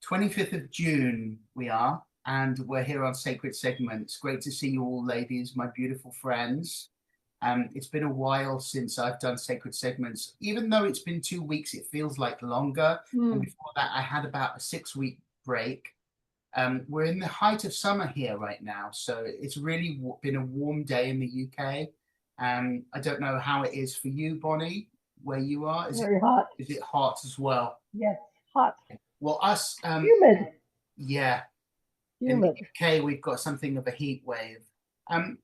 25th of June we are, and we're here on Sacred Segments. Great to see you all, ladies, my beautiful friends. It's been a while since I've done Sacred Segments. Even though it's been 2 weeks, it feels like longer. And Mm. before that, I had about a 6 week break. We're in the height of summer here right now, so it's really been a warm day in the UK. I don't know how it is for you, Bonnie, where you are. Very hot. Is it hot as well? Yes, hot. Well, us, Humid. yeah, in the Humid. UK, we've got something of a heat wave. Um,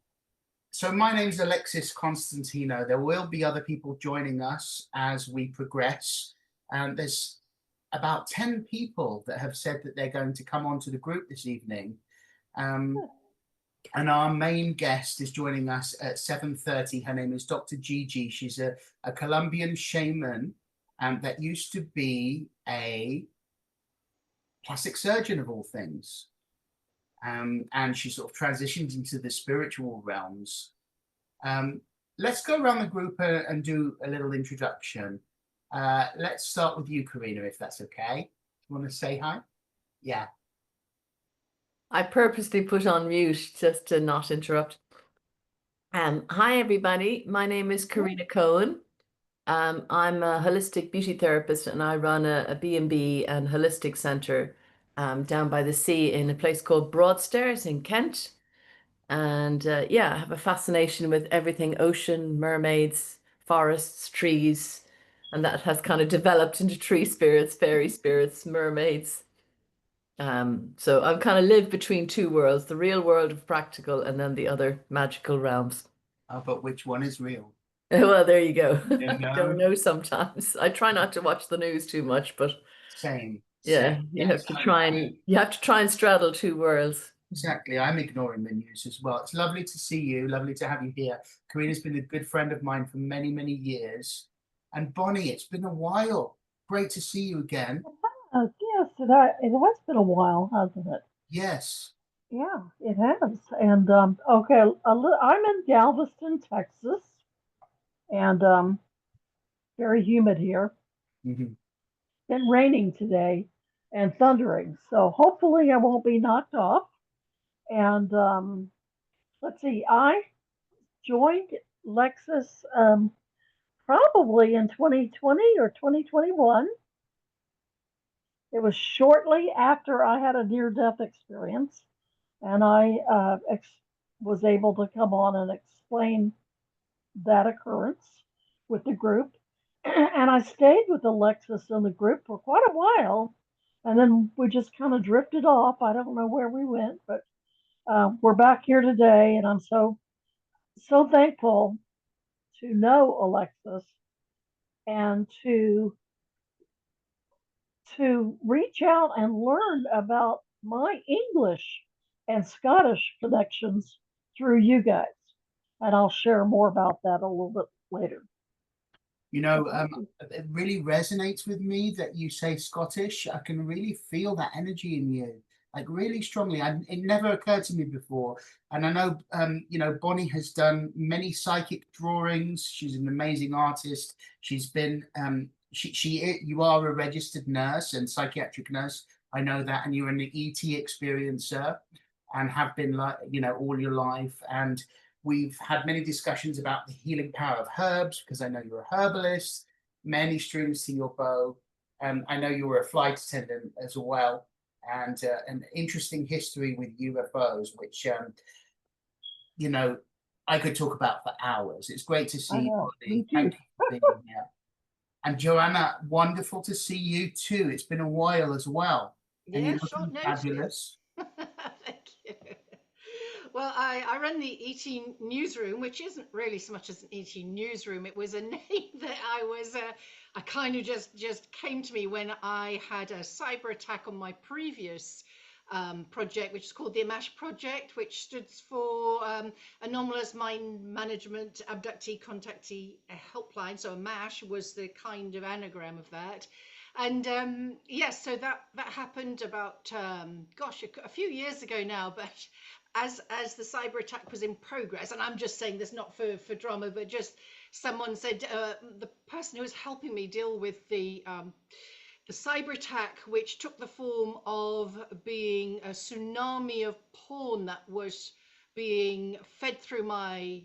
so my name's Alexis Constantinou. There will be other people joining us as we progress. There's about 10 people that have said that they're going to come onto the group this evening. And our main guest is joining us at 7:30. Her name is Dr. Gigi. She's a Colombian shaman that used to be a plastic surgeon of all things. And she sort of transitioned into the spiritual realms. Let's go around the group and do a little introduction. Let's start with you, Carina, if that's okay. You want to say hi? Yeah. I purposely put on mute just to not interrupt. Hi, everybody. My name is Carina Coen. I'm a holistic beauty therapist, and I run a B&B and holistic center down by the sea in a place called Broadstairs in Kent. And yeah, I have a fascination with everything ocean, mermaids, forests, trees, and that has kind of developed into tree spirits, fairy spirits, mermaids. So I'm kind of live between two worlds, the real world of practical and then the other magical realms. But which one is real? Well, there you go. You I don't know sometimes. I try not to watch the news too much, but Same. yeah, Same. you Yes, have to try and straddle two worlds. exactly. I'm ignoring the news as well. It's lovely to see you. Lovely to have you here. Karina's been a good friend of mine for many, many years. And Bonnie, it's been a while. Great to see you again. Yes, it has been a while, hasn't it? Yes. Yeah, it has. And okay, I'm in Galveston, Texas, and very humid here. Mhm. Been raining today and thundering, so hopefully I won't be knocked off. And let's see, I joined Lexus probably in 2020 or 2021. It was shortly after I had a near death experience, and I was able to come on and explain that occurrence with the group. And I stayed with Alexis in the group for quite a while, and then we just kind of drifted off. I don't know where we went, but we're back here today, and I'm so thankful to know Alexis and to reach out and learn about my English and Scottish connections through you guys. And I'll share more about that a little bit later. You know, it really resonates with me that you say Scottish. I can really feel that energy in you, like really strongly. It never occurred to me before. And I know, Bonnie has done many psychic drawings. She's an amazing artist. She's been, you are a registered nurse and psychiatric nurse. I know that, and you're an ET experiencer, and have been like, all your life. And we've had many discussions about the healing power of herbs, because I know you're a herbalist, many strings to your bow. I know you were a flight attendant as well, and an interesting history with UFOs, which, I could talk about for hours. It's great to see you, Bonnie. Thank you for being here. And Joanna, wonderful to see you too. It's been a while as well. And Yeah, you're short looking notice. fabulous. Thank you. Well, I run the ET Newsroom, which isn't really so much as an ET Newsroom. It was a name that I kind of just came to me when I had a cyber attack on my previous project, which is called the AMASH Project, which stood for Anomalous Mind Management Abductee Contactee Helpline. So AMASH was the kind of anagram of that. And yes, so that happened about a few years ago now. But as the cyber attack was in progress, and I'm just saying this not for drama, but just someone said the person who was helping me deal with the cyber attack, which took the form of being a tsunami of porn that was being fed through my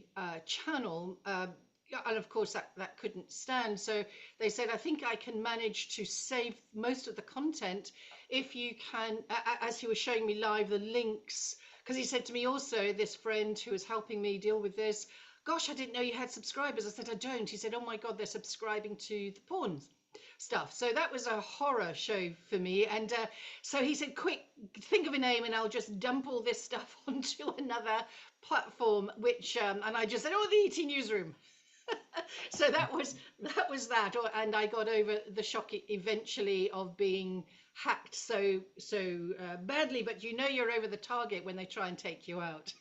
channel. And of course that couldn't stand. So they said, I think I can manage to save most of the content if you can, as he was showing me live the links, because he said to me also, this friend who was helping me deal with this, gosh, I didn't know you had subscribers. I said, I don't. He said, oh my God, they're subscribing to the porn stuff. So that was a horror show for me. And so he said, quick, think of a name and I'll just dump all this stuff onto another platform, which, and I just said, oh, the ET Newsroom. So that was that. And I got over the shock eventually of being hacked so badly, but you know you're over the target when they try and take you out.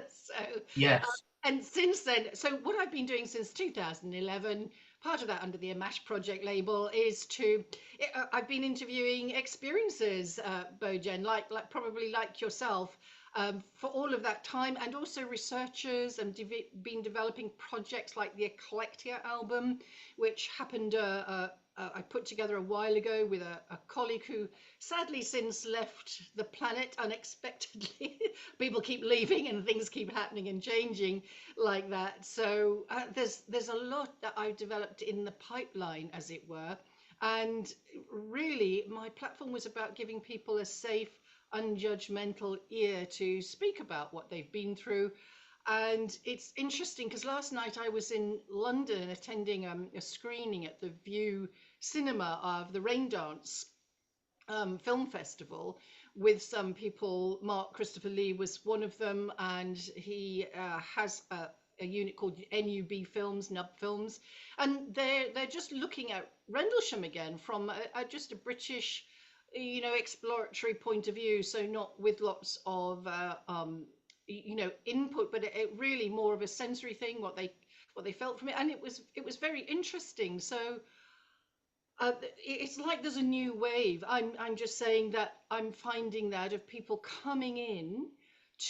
So Yes. and since then, so what I've been doing since 2011, part of that under the Amash Project label, is I've been interviewing experiences, Bojen, like probably like yourself, for all of that time, and also researchers, and been developing projects like the Eclectia album, which happened, I put together a while ago with a colleague who sadly since left the planet unexpectedly. People keep leaving and things keep happening and changing like that. So there's a lot that I've developed in the pipeline, as it were. And really, my platform was about giving people a safe, unjudgmental ear to speak about what they've been through. And it's interesting because last night I was in London attending a screening at the View Cinema of the Rain Dance film festival with some people. Mark Christopher Lee was one of them, and he has a unit called NUB Films, Nub Films, and they're just looking at Rendlesham again from just a British, exploratory point of view. So not with lots of input, but it really more of a sensory thing, what they felt from it, and it was very interesting. So it's like there's a new wave. I'm just saying that I'm finding that of people coming in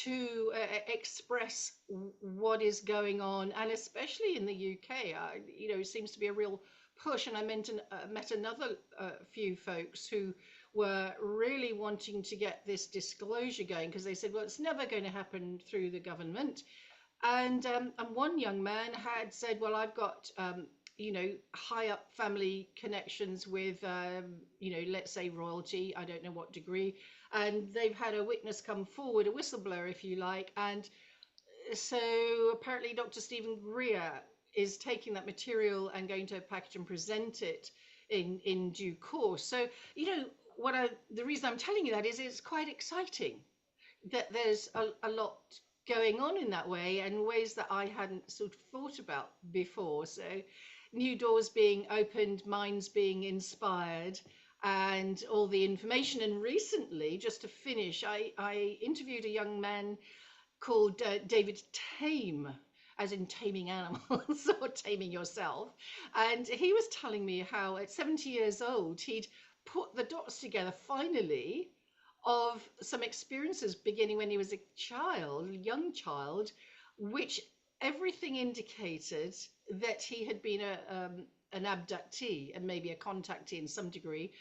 to express what is going on, and especially in the UK, it seems to be a real push. And I met another few folks who were really wanting to get this disclosure going, because they said, well, it's never going to happen through the government. And one young man had said, well, I've got high up family connections with, let's say royalty, I don't know what degree, and they've had a witness come forward, a whistleblower, if you like. And so apparently Dr. Stephen Greer is taking that material and going to package and present it in due course. So, the reason I'm telling you that is it's quite exciting that there's a lot going on in that way, and ways that I hadn't sort of thought about before. So new doors being opened, minds being inspired, and all the information. And recently, just to finish, I interviewed a young man called David Tame, as in taming animals or taming yourself. And he was telling me how at 70 years old, he'd put the dots together finally of some experiences beginning when he was a young child, which everything indicated that he had been an abductee and maybe a contactee in some degree,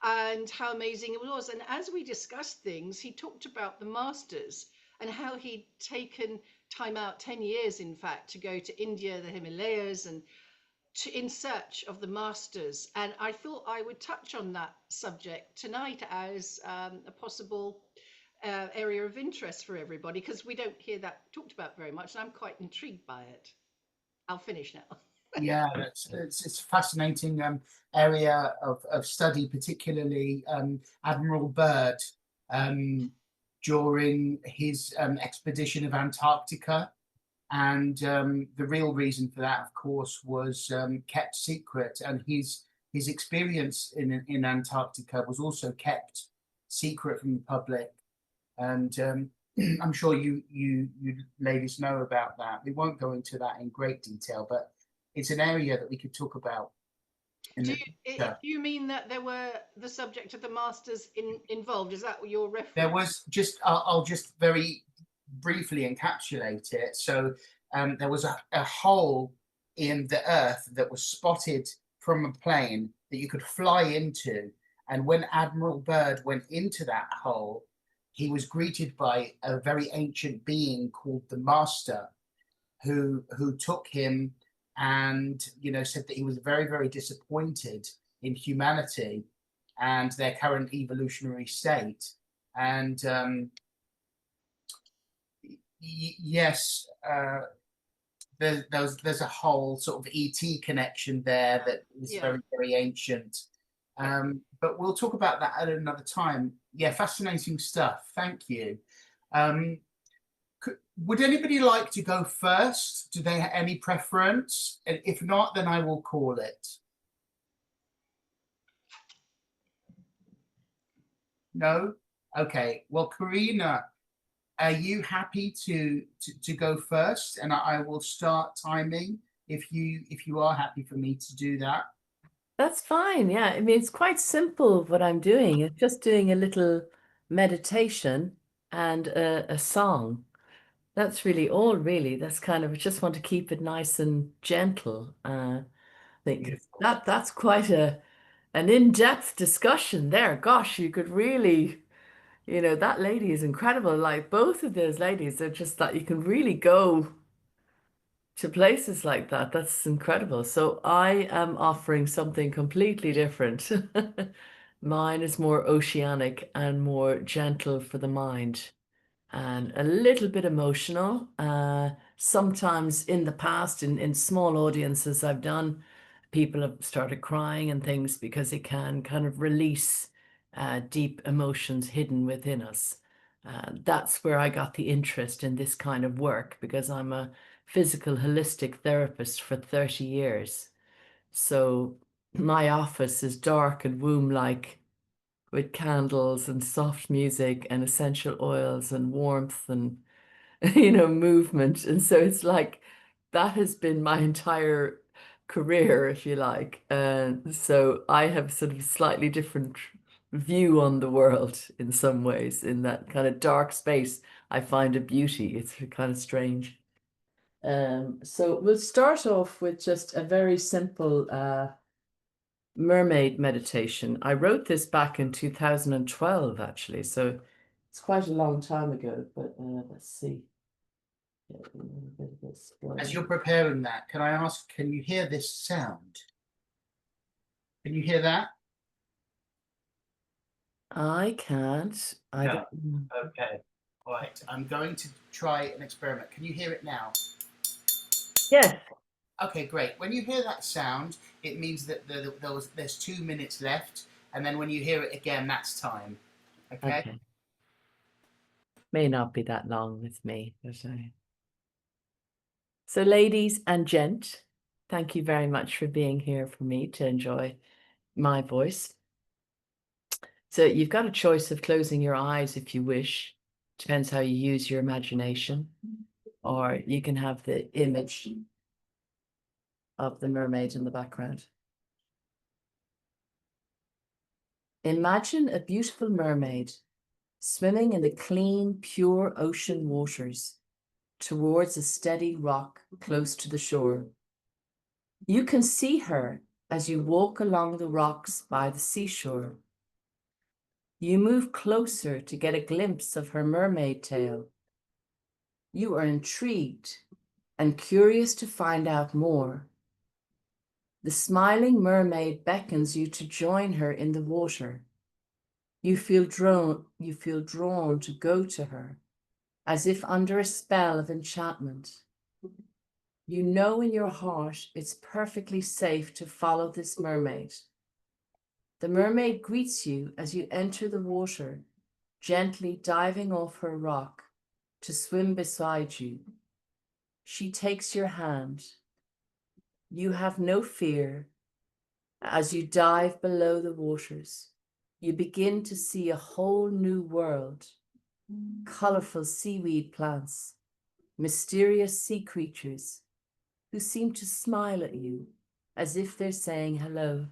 and how amazing it was. And as we discussed things, he talked about the masters and how he'd taken time out, 10 years in fact, to go to India, the Himalayas, and in search of the masters. And I thought I would touch on that subject tonight as a possible area of interest for everybody, because we don't hear that talked about very much, and I'm quite intrigued by it. I'll finish now. Yeah, it's a fascinating area of study, particularly Admiral Byrd during his expedition of Antarctica. And the real reason for that, of course, was kept secret. And his experience in Antarctica was also kept secret from the public. And I'm sure you ladies know about that. We won't go into that in great detail, but it's an area that we could talk about. Do you mean that there were the subject of the masters involved? Is that what you're referring? There was just, I'll just very briefly encapsulate it. So there was a hole in the earth that was spotted from a plane that you could fly into, And when Admiral Byrd went into that hole, he was greeted by a very ancient being called the Master, who took him and, you know, said that he was very, very disappointed in humanity and their current evolutionary state. And yes, there's a whole sort of ET connection there that is very, very ancient. But we'll talk about that at another time. Yeah, fascinating stuff. Thank you. Would anybody like to go first? Do they have any preference? And if not, then I will call it. No? Okay. Well, Carina, are you happy to go first? And I will start timing if you are happy for me to do that. That's fine. Yeah. I mean, it's quite simple what I'm doing. It's just doing a little meditation and a song. That's really all, really. That's kind of, I just want to keep it nice and gentle. I think that's quite an in-depth discussion there. Gosh, you could really, you know, that lady is incredible. Like both of those ladies, they're just that you can really go to places like that. That's incredible. So I am offering something completely different. Mine is more oceanic and more gentle for the mind and a little bit emotional. Sometimes in the past, in small audiences I've done, people have started crying and things because it can kind of release deep emotions hidden within us. That's where I got the interest in this kind of work because I'm a physical holistic therapist for 30 years. So my office is dark and womb-like with candles and soft music and essential oils and warmth and, you know, movement. And so it's like that has been my entire career, if you like. So I have sort of a slightly different view on the world in some ways. In that kind of dark space, I find a beauty. It's kind of strange. So we'll start off with just a very simple mermaid meditation. I wrote this back in 2012, actually, so it's quite a long time ago, but let's see. As you're preparing that, can I ask, can you hear this sound? Can you hear that? I can't. I No. don't. Okay. All right. I'm going to try an experiment. Can you hear it now? Yes. Okay, great. When you hear that sound, it means that there's 2 minutes left, and then when you hear it again, that's time. Okay? Okay. May not be that long with me. So ladies and gent, thank you very much for being here for me to enjoy my voice. So you've got a choice of closing your eyes if you wish. Depends how you use your imagination. Or you can have the image of the mermaid in the background. Imagine a beautiful mermaid swimming in the clean, pure ocean waters towards a steady rock close to the shore. You can see her as you walk along the rocks by the seashore. You move closer to get a glimpse of her mermaid tail. You are intrigued and curious to find out more. The smiling mermaid beckons you to join her in the water. You feel drawn to go to her, as if under a spell of enchantment. You know in your heart it's perfectly safe to follow this mermaid. The mermaid greets you as you enter the water, gently diving off her rock to swim beside you. She takes your hand. You have no fear. As you dive below the waters, you begin to see a whole new world. Colorful seaweed plants, mysterious sea creatures who seem to smile at you as if they're saying hello.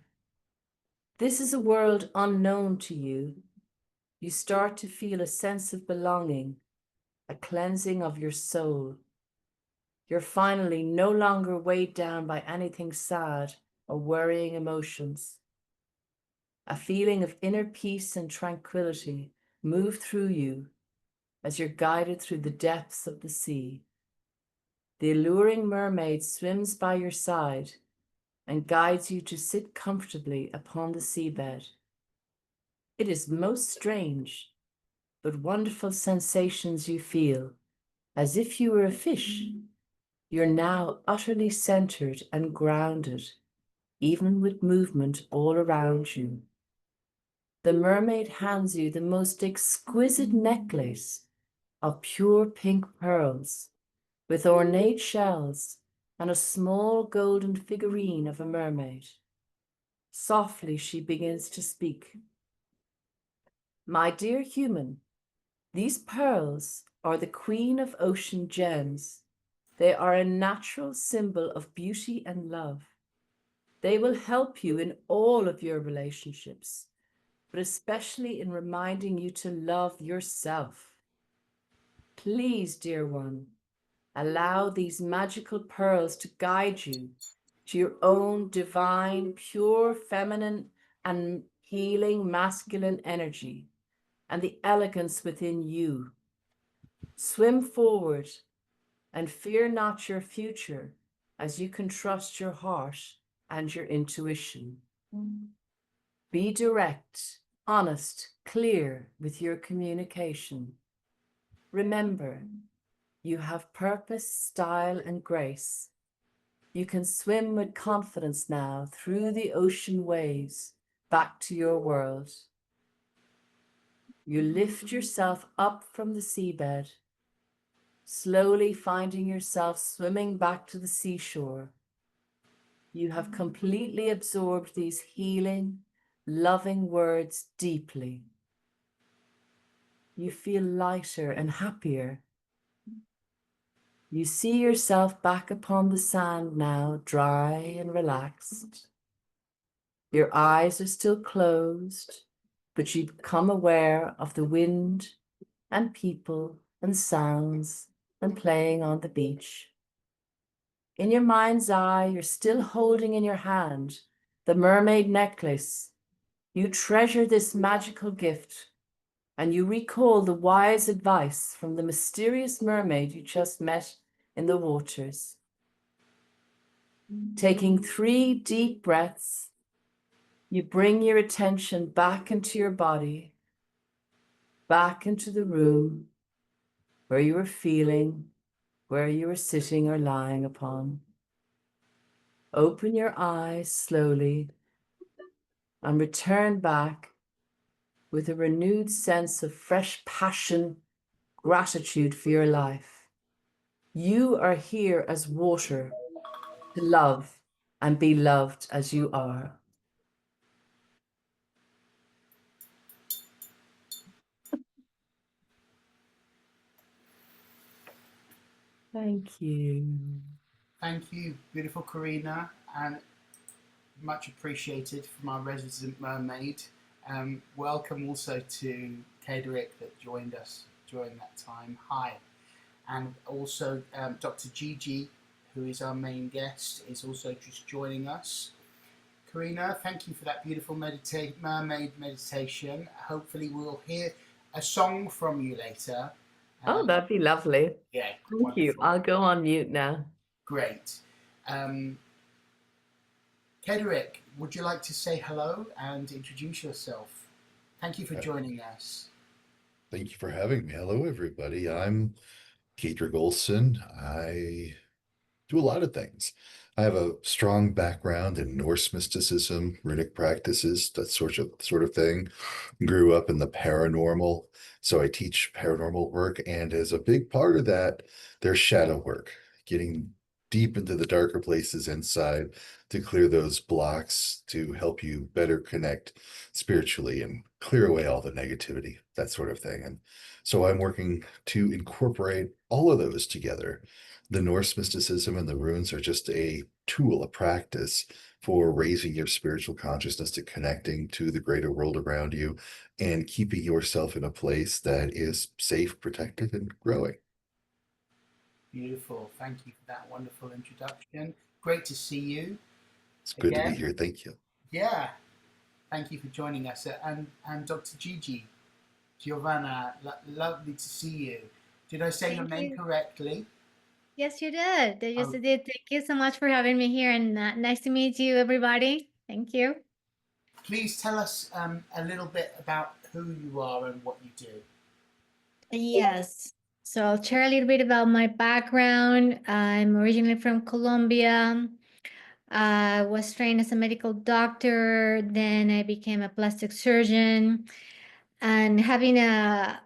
This is a world unknown to you. You start to feel a sense of belonging, a cleansing of your soul. You're finally no longer weighed down by anything sad or worrying emotions. A feeling of inner peace and tranquility move through you as you're guided through the depths of the sea. The alluring mermaid swims by your side and guides you to sit comfortably upon the seabed. It is most strange, but wonderful sensations you feel, as if you were a fish. You're now utterly centered and grounded, even with movement all around you. The mermaid hands you the most exquisite necklace of pure pink pearls with ornate shells and a small golden figurine of a mermaid. Softly she begins to speak. My dear human, these pearls are the queen of ocean gems. They are a natural symbol of beauty and love. They will help you in all of your relationships, but especially in reminding you to love yourself. Please, dear one, allow these magical pearls to guide you to your own divine, pure, feminine, and healing masculine energy and the elegance within you. Swim forward and fear not your future, as you can trust your heart and your intuition. Be direct, honest, clear with your communication. Remember, you have purpose, style, and grace. You can swim with confidence now through the ocean waves back to your world. You lift yourself up from the seabed, slowly finding yourself swimming back to the seashore. You have completely absorbed these healing, loving words deeply. You feel lighter and happier. You see yourself back upon the sand now, dry and relaxed. Your eyes are still closed, but you become aware of the wind and people and sounds and playing on the beach. In your mind's eye, you're still holding in your hand the mermaid necklace. You treasure this magical gift, and you recall the wise advice from the mysterious mermaid you just met in the waters. Taking 3 deep breaths, you bring your attention back into your body, back into the room where you were feeling, where you were sitting or lying upon. Open your eyes slowly and return back with a renewed sense of fresh passion, gratitude for your life. You are here as water to love and be loved as you are. Thank you. Thank you, beautiful Carina, and much appreciated from our resident mermaid. Welcome also to Kaedrich that joined us during that time. Hi. And also Dr. Gigi, who is our main guest, is also just joining us. Carina, thank you for that beautiful mermaid meditation. Hopefully we'll hear a song from you later. Oh, that'd be lovely. Yeah, Thank you. I'll go on mute now. Great. Kaedrich, would you like to say hello and introduce yourself? Thank you for joining us. Thank you for having me. Hello, everybody. I'm Kaedrich Olsen. I do a lot of things. I have a strong background in Norse mysticism, runic practices, that sort of thing. Grew up in the paranormal, so I teach paranormal work, and as a big part of that, there's shadow work, getting deep into the darker places inside to clear those blocks, to help you better connect spiritually and clear away all the negativity, that sort of thing. And so I'm working to incorporate all of those together. The Norse mysticism and the runes are just a tool, a practice for raising your spiritual consciousness to connecting to the greater world around you and keeping yourself in a place that is safe, protected, and growing. Beautiful. Thank you for that wonderful introduction. Great to see you. It's good to be here. Thank you. Yeah. Thank you for joining us. And Dr. Giovanna, lovely to see you. Did I say your Thank name you. correctly? Yes, you did. Yes, Oh, you did. Thank you so much for having me here, and nice to meet you, everybody. Thank you. please tell us a little bit about who you are and what you do. Yes. So I'll share a little bit about my background. I'm originally from Colombia. I was trained as a medical doctor, then I became a plastic surgeon, and having a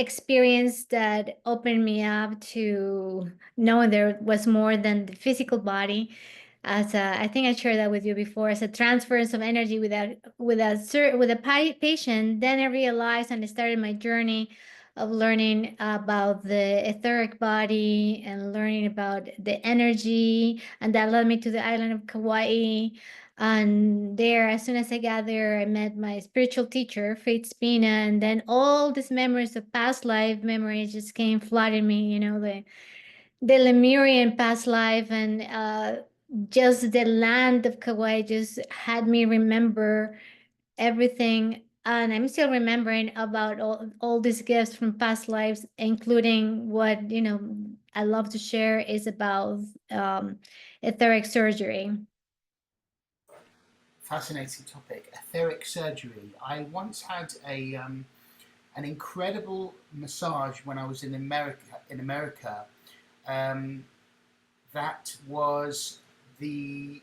experience that opened me up to knowing there was more than the physical body. As I think I shared that with you before, as a transference of energy with a patient. Then I realized and I started my journey of learning about the etheric body and learning about the energy, and that led me to the island of Kauai. And there, as soon as I got there, I met my spiritual teacher, Faith Spina, and then all these memories of past life memories just came flooding me, the Lemurian past life, and just the land of Kauai just had me remember everything. And I'm still remembering about all these gifts from past lives, including what, I love to share is about etheric surgery. Fascinating topic, etheric surgery. I once had an incredible massage when I was in America. That was the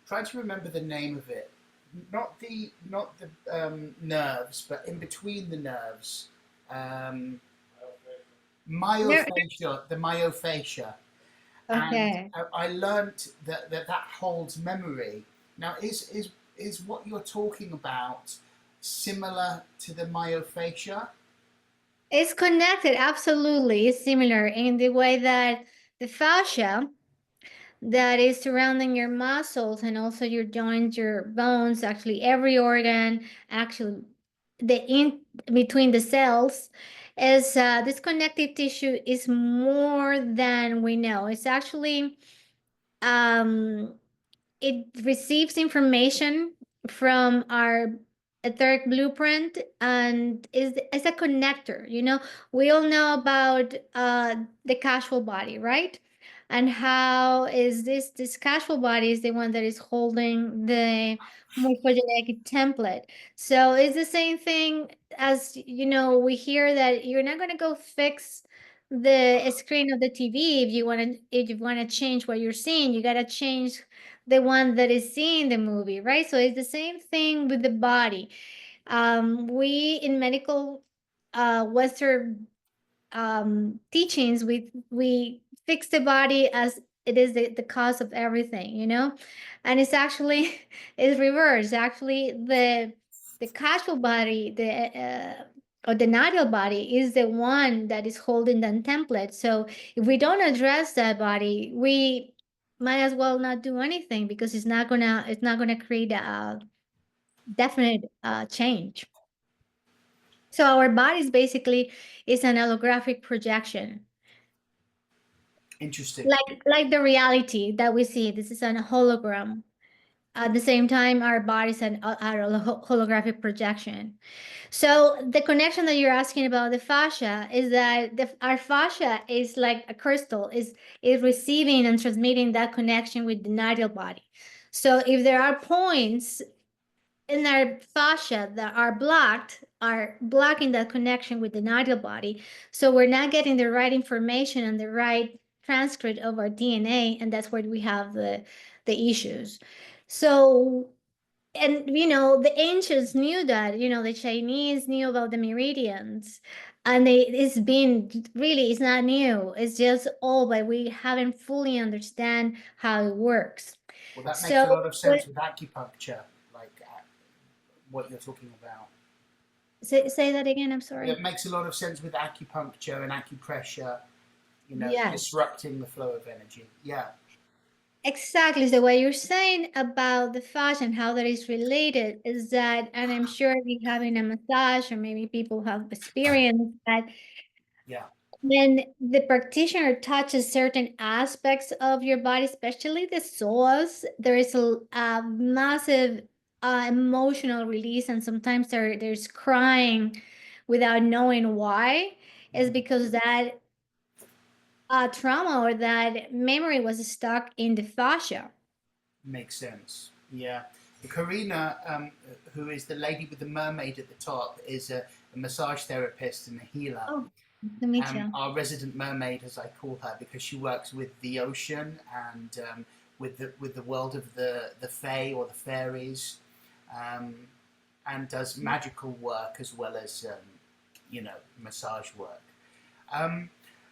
trying to remember the name of it. Not the nerves, but in between the nerves. Um, myofascia, the myofascia. And Okay. I learned that holds memory. Now, is what you're talking about similar to the myofascia? It's connected, absolutely. It's similar in the way that the fascia that is surrounding your muscles and also your joints, your bones, actually every organ, actually the in between the cells is this connective tissue is more than we know. It's actually um it receives information from our etheric blueprint and is a connector. We all know about the casual body, right? And how is this casual body is the one that is holding the morphogenetic template. So it's the same thing as we hear that you're not going to go fix the screen of the TV. If you want to change what you're seeing, you got to change the one that is seeing the movie, right? So it's the same thing with the body. We in medical Western teachings, we fix the body as it is the cause of everything, and it's actually it's reversed. Actually, the casual body, or the nodal body is the one that is holding the template. So if we don't address that body, we might as well not do anything, because it's not gonna create a definite change. So our bodies basically is an holographic projection, Interesting. like the reality that we see. This is an hologram. At the same time, our bodies are a holographic projection. So the connection that you're asking about the fascia is that our fascia is like a crystal, is receiving and transmitting that connection with the nodal body. So if there are points in our fascia that are blocking that connection with the nodal body, so we're not getting the right information and the right transcript of our DNA, and that's where we have the issues. So, and the ancients knew that, the Chinese knew about the meridians, and it's not new. It's just all, but we haven't fully understand how it works. Well, that makes So a lot of sense with acupuncture, like what you're talking about. say that again, I'm sorry. It makes a lot of sense with acupuncture and acupressure, Yes, disrupting the flow of energy. Yeah. exactly. So what you're saying about the fascia and how that is related is that, and I'm sure if you're having a massage or maybe people have experienced that, Yeah. when the practitioner touches certain aspects of your body, especially the psoas, there is a massive emotional release, and sometimes there's crying without knowing why, is because that trauma or that memory was stuck in the fascia. Makes sense. Yeah. Carina, who is the lady with the mermaid at the top, is a massage therapist and a healer. Oh, nice to meet you. Our resident mermaid, as I call her, because she works with the ocean and with the world of the fae or the fairies, and does magical work as well as massage work.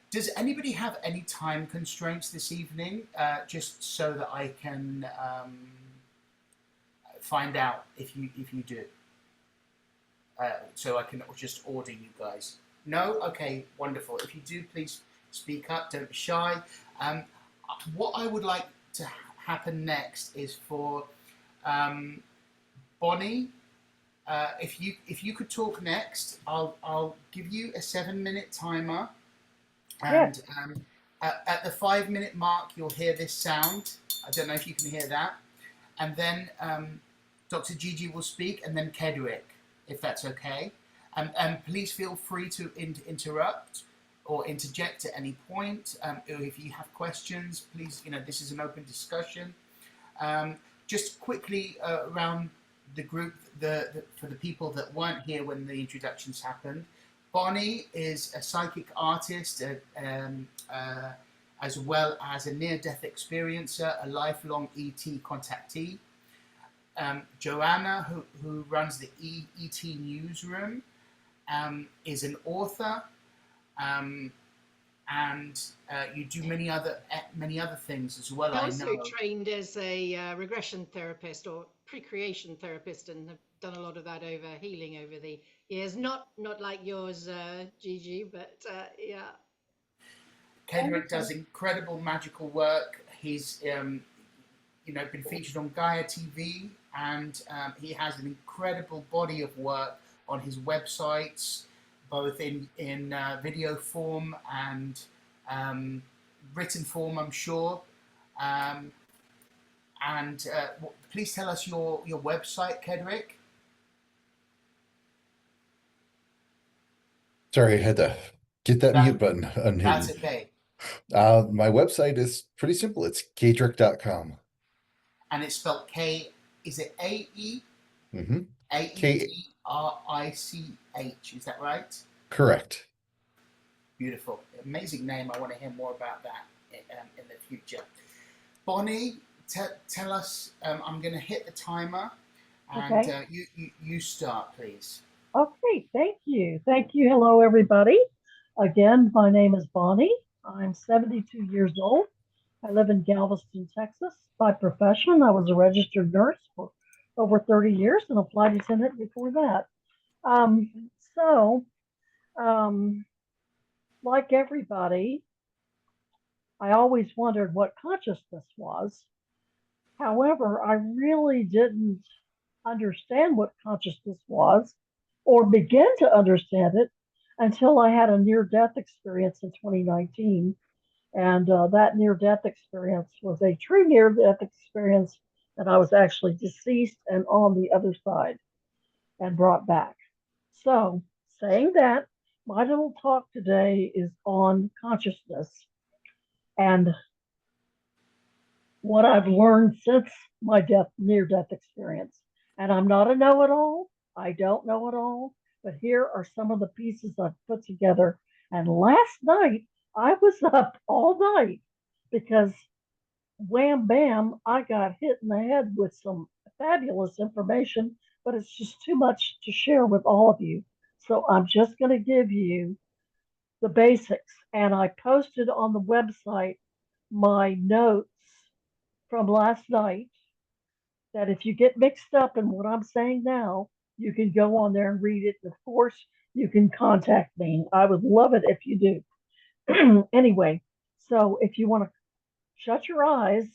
Does anybody have any time constraints this evening? Just so that I can find out if you do. So I can just order you guys. No? Okay, wonderful. If you do, please speak up. Don't be shy. What I would like to happen next is for Bonnie. If you could talk next, I'll give you a 7-minute timer. And at the 5-minute mark, you'll hear this sound. I don't know if you can hear that. And then Dr. Gigi will speak, and then Kaedrich, if that's okay. And please feel free to interrupt or interject at any point. If you have questions, please, this is an open discussion. Just quickly around the group, for the people that weren't here when the introductions happened. Bonnie is a psychic artist, as well as a near-death experiencer, a lifelong ET contactee. Joanna, who runs the ET Newsroom, is an author, and you do many other things as well. I also trained as a regression therapist or pre-creation therapist, and have done a lot of that healing over the years. Not like yours, Gigi, but yeah. Kaedrich does incredible magical work. He's been featured on Gaia TV, and he has an incredible body of work on his websites, both in video form and written form, I'm sure. Please tell us your website, Kaedrich. Sorry, I had to get that mute button unhidden. That's okay. My website is pretty simple. It's kaedrich.com. And it's spelled K, is it A-E? Mm-hmm. A-E-D-R-I-C-H, is that right? Correct. Beautiful. Amazing name. I want to hear more about that in the future. Bonnie, tell us, I'm going to hit the timer, and Okay. You start, please. Okay, thank you. Thank you. Hello, everybody. Again, my name is Bonnie. I'm 72 years old. I live in Galveston, Texas. By profession, I was a registered nurse for over 30 years and a flight attendant before that. Like everybody, I always wondered what consciousness was. However, I really didn't understand what consciousness was or begin to understand it until I had a near-death experience in 2019. And that near-death experience was a true near-death experience, and I was actually deceased and on the other side and brought back. So, saying that, my little talk today is on consciousness and what I've learned since my near-death experience. And I'm not a know-it-all. I don't know it all, but here are some of the pieces I've put together. And last night, I was up all night because wham bam, I got hit in the head with some fabulous information, but it's just too much to share with all of you. So I'm just going to give you the basics. And I posted on the website my notes from last night that if you get mixed up in what I'm saying now, you can go on there and read it. Of course, you can contact me. I would love it if you do. Anyway, so if you want to shut your eyes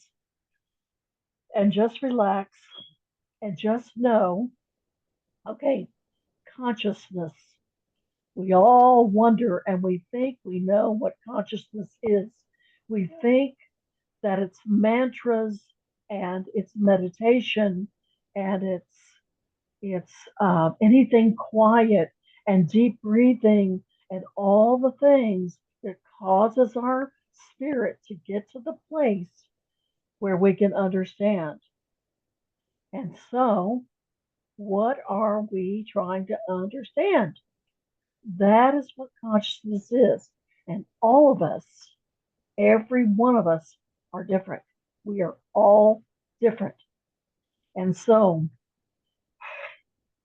and just relax and just know, okay, consciousness. We all wonder and we think we know what consciousness is. We think that it's mantras and it's meditation and it's It's anything quiet and deep breathing and all the things that causes our spirit to get to the place where we can understand. And so, what are we trying to understand? That is what consciousness is. And all of us, every one of us, are different. We are all different. And so,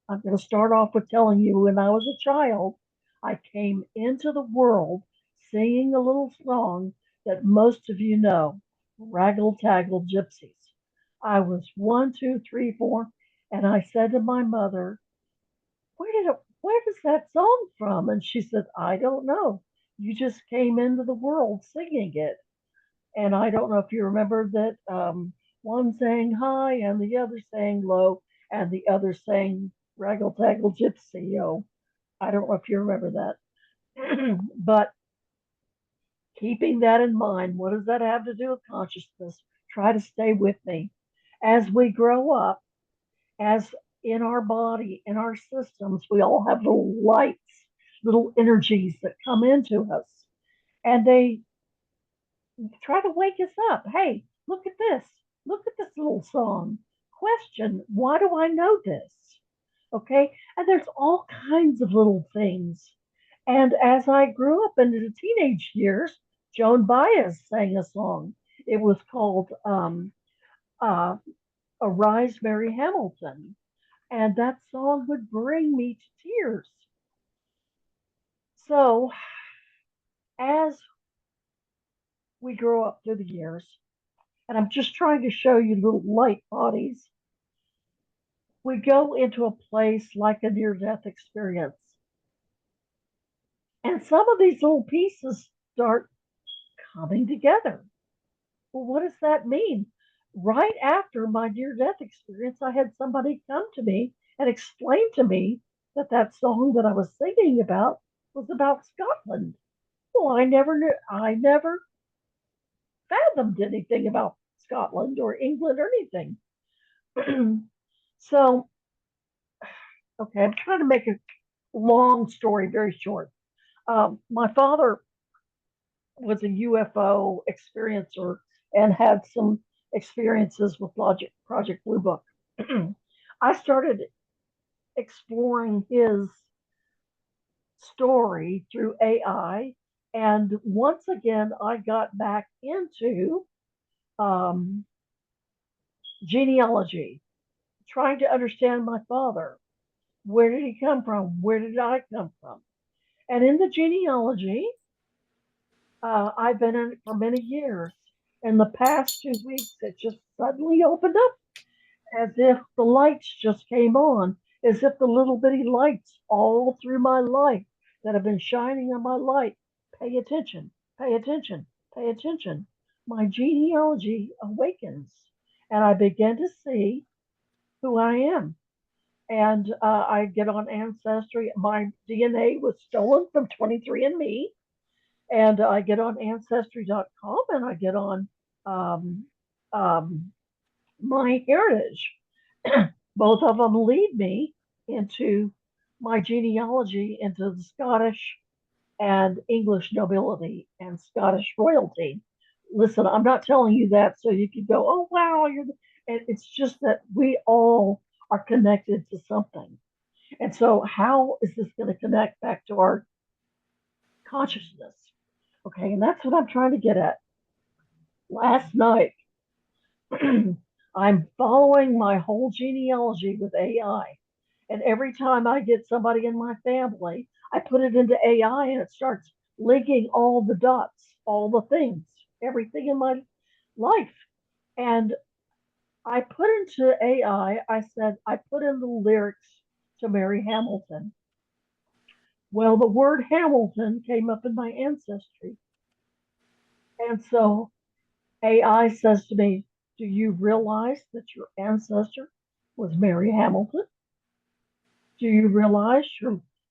I'm going to start off with telling you when I was a child, I came into the world singing a little song that most of you know, Raggle Taggle Gypsies. I was one, two, three, four, and I said to my mother, where does that song from? And she said, I don't know. You just came into the world singing it. And I don't know if you remember that one sang high and the other sang low and the other sang Raggle Taggle Gypsy. I don't know if you remember that. But keeping that in mind, what does that have to do with consciousness? Try to stay with me. As we grow up, as in our body, in our systems, we all have little lights, little energies that come into us. And they try to wake us up. Hey, look at this. Look at this little song. Question, why do I know this? Okay. And there's all kinds of little things. And as I grew up into the teenage years, Joan Baez sang a song. It was called uh, Arise, Mary Hamilton. And that song would bring me to tears. So as we grow up through the years, and I'm just trying to show you little light bodies, we go into a place like a near death experience. And some of these little pieces start coming together. Well, what does that mean? Right after my near death experience, I had somebody come to me and explain to me that that song that I was singing about was about Scotland. Well, I never fathomed anything about Scotland or England or anything. So, okay, I'm trying to make a long story very short. My father was a UFO experiencer and had some experiences with Project Blue Book. I started exploring his story through AI. And once again, I got back into um, genealogy, trying to understand my father. Where did he come from? Where did I come from? And in the genealogy, I've been in it for many years. In the past 2 weeks, it just suddenly opened up as if the lights just came on, as if the little bitty lights all through my life that have been shining on my light. Pay attention, pay attention, pay attention. My genealogy awakens, and I begin to see who I am. And I get on Ancestry. My DNA was stolen from 23andMe. And I get on Ancestry.com and I get on um, um, My Heritage. Both of them lead me into my genealogy into the Scottish and English nobility and Scottish royalty. Listen, I'm not telling you that so you can go, oh, wow. And it's just that we all are connected to something. And so, how is this going to connect back to our consciousness? Okay, and that's what I'm trying to get at. Last night, I'm following my whole genealogy with AI. And every time I get somebody in my family, I put it into AI and it starts linking all the dots, all the things, everything in my life. And I put into AI, I said, I put in the lyrics to Mary Hamilton. Well, the word Hamilton came up in my ancestry. And so AI says to me, do you realize that your ancestor was Mary Hamilton? Do you realize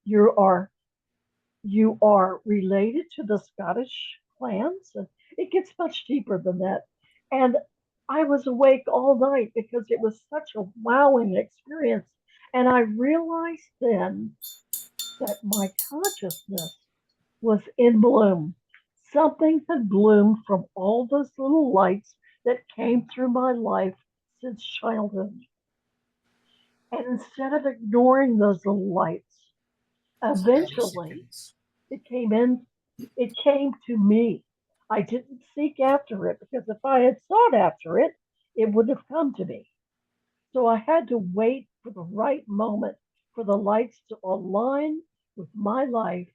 you are related to the Scottish clans? And it gets much deeper than that. And I was awake all night because it was such a wowing experience. And I realized then that my consciousness was in bloom. Something had bloomed from all those little lights that came through my life since childhood. And instead of ignoring those little lights, eventually Seconds. it came in, it came to me. I didn't seek after it because if I had sought after it, it would have come to me. So I had to wait for the right moment for the lights to align with my life,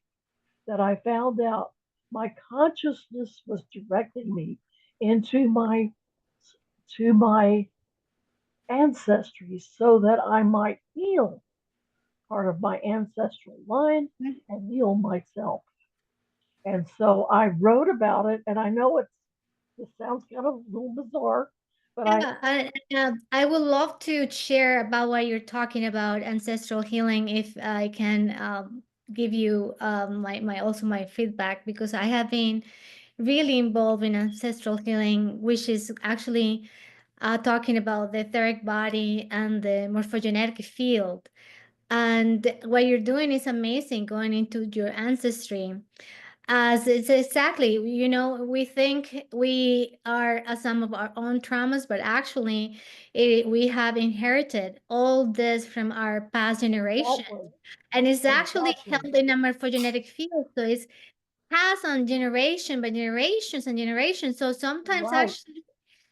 that I found out my consciousness was directing me into my ancestry so that I might heal part of my ancestral line and heal myself. And so I wrote about it, and I know it sounds kind of a little bizarre, but I would love to share about what you're talking about ancestral healing if I can give you my also my feedback, because I have been really involved in ancestral healing, which is actually talking about the etheric body and the morphogenetic field. And what you're doing is amazing, going into your ancestry. As it's exactly, you know, we think we are some of our own traumas, but actually we have inherited all this from our past generation. exactly, And it's actually exactly, held in a morphogenetic field. So it's passed on generation by generations and generations. So sometimes right. actually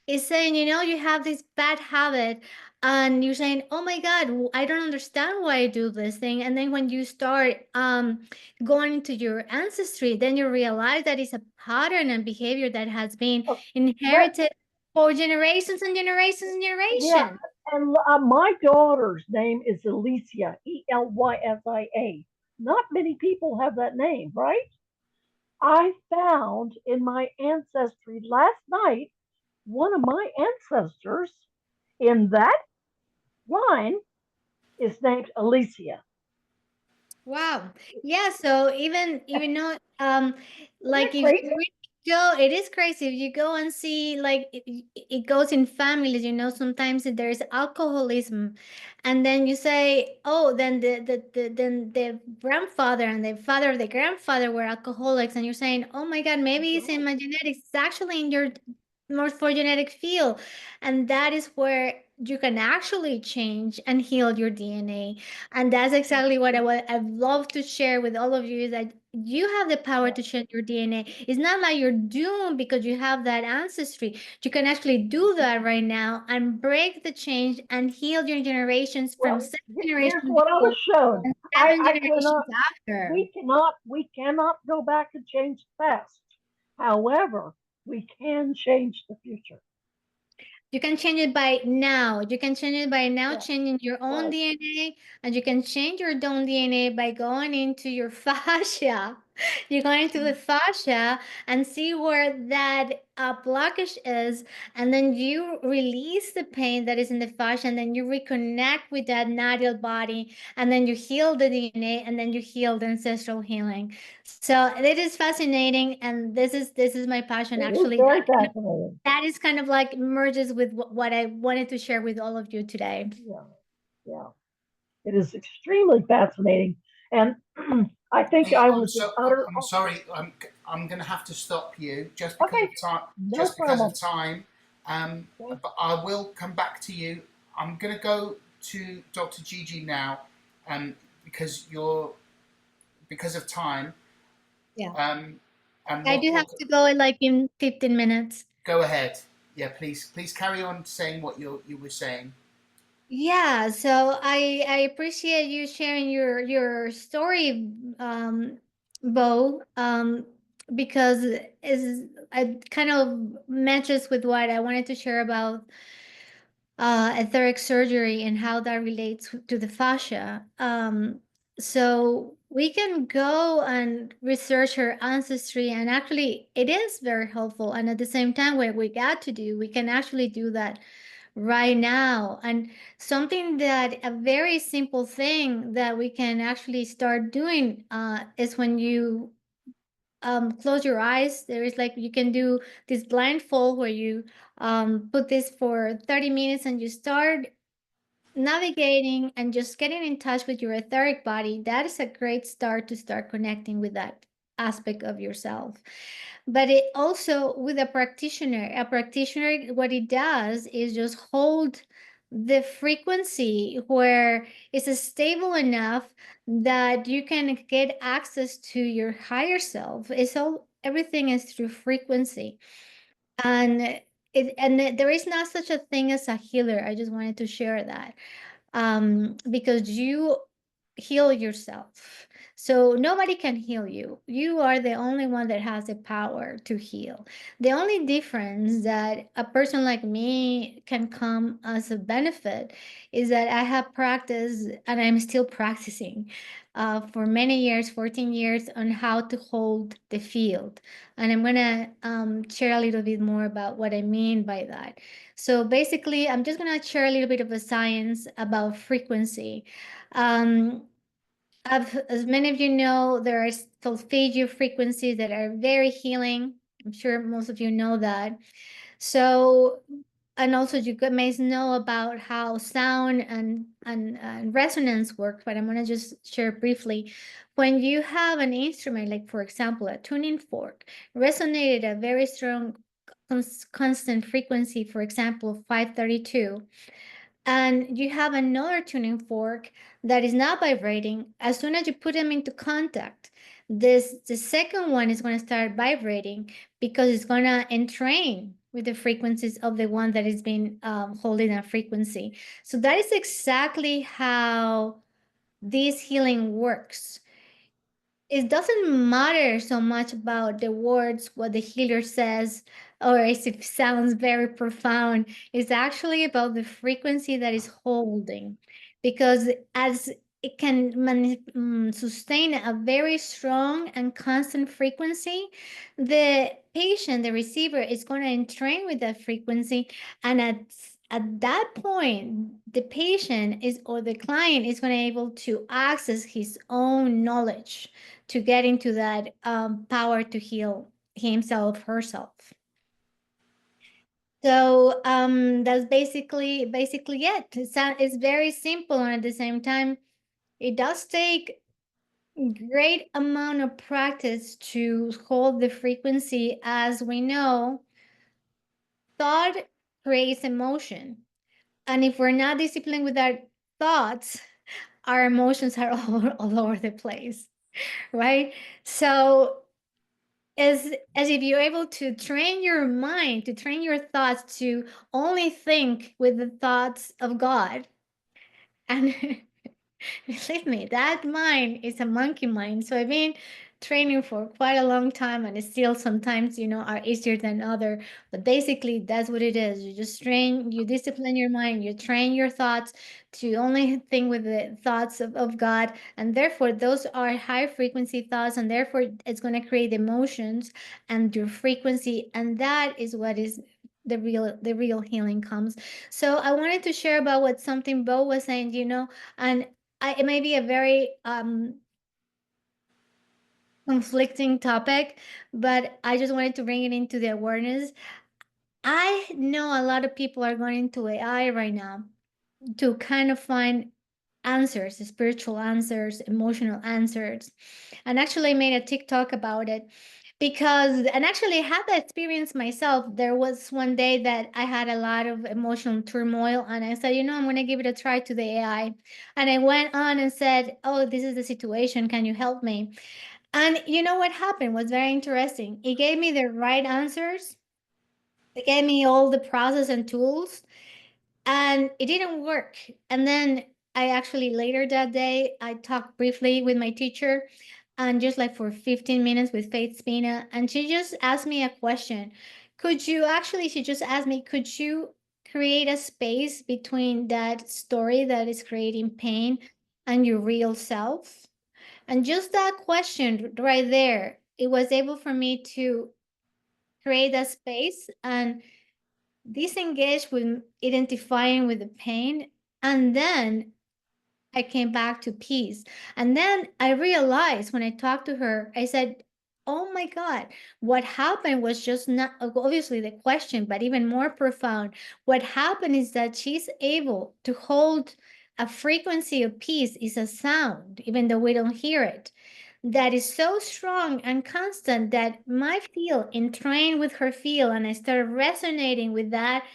is saying, you know, you have this bad habit and you're saying, oh my God, I don't understand why I do this thing. And then when you start going into your ancestry, then you realize that it's a pattern and behavior that has been Oh, let inherited for generations and generations and Yeah, generations. and my daughter's name is Elysia, Elysia. Not many people have that name, right? I found in my ancestry last night one of my ancestors in that line is named Elysia. Wow. Yeah, so even though Isn't like that if you crazy? really go, it is crazy. If you go and see like it goes in families, you know, sometimes there's alcoholism, and then you say, oh, then then the grandfather and the father of the grandfather were alcoholics, and you're saying, oh my God, maybe it's in my genetics. It's actually in your morphogenetic field, and that is where you can actually change and heal your DNA. And that's exactly what I'd love to share with all of you, is that you have the power to change your DNA. It's not like you're doomed because you have that ancestry. You can actually do that right now and break the change and heal your generations from Well, 7 generations here's what I was before shown. and 7 generations Cannot, after. we cannot go back and change the past. However, we can change the future. You can change it by now. You can change it by now, Yeah, changing your own right. DNA, and you can change your own DNA by going into your fascia. You go into the fascia and see where that blockage is, and then you release the pain that is in the fascia, and then you reconnect with that natal body, and then you heal the DNA, and then you heal the ancestral healing. So it is fascinating, and this is my passion. It is Actually, very fascinating. that is kind of like merges with what I wanted to share with all of you today. Yeah, yeah. It is extremely fascinating. And I think Hey, I I'm was in so utter. I'm sorry. I'm going to have to stop you just because Okay, of time. no Just because of problem. time. Okay. But I will come back to you. I'm going to go to Dr. Gigi now, because you're because of time. Yeah. And I do have we'll to go in like in 15 minutes. go ahead. Yeah, please carry on saying what you were saying. Yeah, so I appreciate you sharing your story, Bo, because it kind of matches with what I wanted to share about etheric surgery and how that relates to the fascia. So we can go and research her ancestry, and actually, it is very helpful. And at the same time, what we got to do, we can actually do that right now. And something that a very simple thing that we can actually start doing is when you close your eyes. There is like you can do this blindfold where you put this for 30 minutes and you start navigating and just getting in touch with your etheric body, that is a great start to start connecting with that aspect of yourself. But it also, with a practitioner, what it does is just hold the frequency where it's stable enough that you can get access to your higher self. It's all, everything is through frequency. And there is not such a thing as a healer. I just wanted to share that, because you heal yourself. So nobody can heal you. You are the only one that has the power to heal. The only difference that a person like me can come as a benefit is that I have practiced, and I'm still practicing for many years, 14 years, on how to hold the field. And I'm going to share a little bit more about what I mean by that. So basically, I'm just going to share a little bit of the science about frequency. As many of you know, there are solfeggio frequencies that are very healing. I'm sure most of you know that. So, and also you may know about how sound and resonance work, but I'm going to just share briefly. When you have an instrument, like for example, a tuning fork, resonated at a very strong constant frequency, for example, 532, and you have another tuning fork that is not vibrating, as soon as you put them into contact, the second one is going to start vibrating because it's going to entrain with the frequencies of the one that has been holding that frequency. So that is exactly how this healing works. It doesn't matter so much about the words, what the healer says, or if it sounds very profound. It's actually about the frequency that is holding, because as it can sustain a very strong and constant frequency, the patient, the receiver, is going to entrain with that frequency, and at that point, the patient is, or the client is going to be able to access his own knowledge to get into that power to heal himself, herself. So that's basically it. It's very simple, and at the same time, it does take great amount of practice to hold the frequency. As we know, thought creates emotion, and if we're not disciplined with our thoughts, our emotions are all over the place, right? So as if you're able to train your mind, to train your thoughts to only think with the thoughts of God. And believe me, that mind is a monkey mind. So I've been training for quite a long time, and it's still sometimes, are easier than other. But basically, that's what it is. You just train, you discipline your mind, you train your thoughts to only think with the thoughts of God. And therefore, those are high frequency thoughts, and therefore, it's going to create emotions and your frequency. And that is what is the real healing comes. So I wanted to share about what something Bo was saying, and it may be a very conflicting topic, but I just wanted to bring it into the awareness. I know a lot of people are going into AI right now to kind of find answers, spiritual answers, emotional answers. And actually I made a TikTok about it because, and actually I had that experience myself. There was one day that I had a lot of emotional turmoil, and I said, I'm going to give it a try to the AI. And I went on and said, oh, this is the situation. Can you help me? And you know what happened was very interesting. It gave me the right answers. It gave me all the process and tools, and it didn't work. And then I actually later that day, I talked briefly with my teacher, and just like for 15 minutes with Faith Spina, and she just asked me a question. She just asked me, could you create a space between that story that is creating pain and your real self? And just that question right there, it was able for me to create that space and disengage with identifying with the pain. And then I came back to peace. And then I realized when I talked to her, I said, oh my God, what happened was just not obviously the question, but even more profound. What happened is that she's able to hold a frequency of peace, is a sound, even though we don't hear it, that is so strong and constant that my field entrained with her field, and I started resonating with that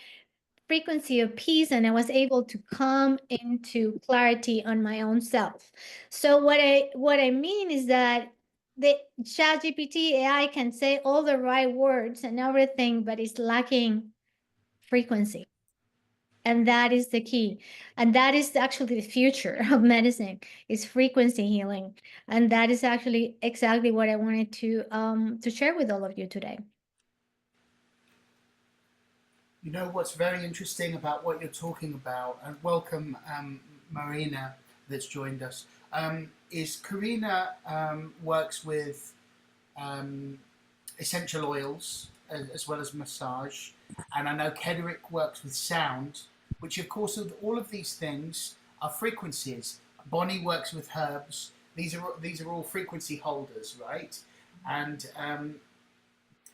frequency of peace, and I was able to come into clarity on my own self. So what I mean is that the ChatGPT AI can say all the right words and everything, but it's lacking frequency. And that is the key. And that is actually the future of medicine, is frequency healing. And that is actually exactly what I wanted to share with all of you today. You know what's very interesting about what you're talking about, and welcome Marina that's joined us, is Carina works with essential oils as well as massage, and I know Kaedrich works with sound, which of course all of these things are frequencies. Bonnie works with herbs. These are all frequency holders, right? And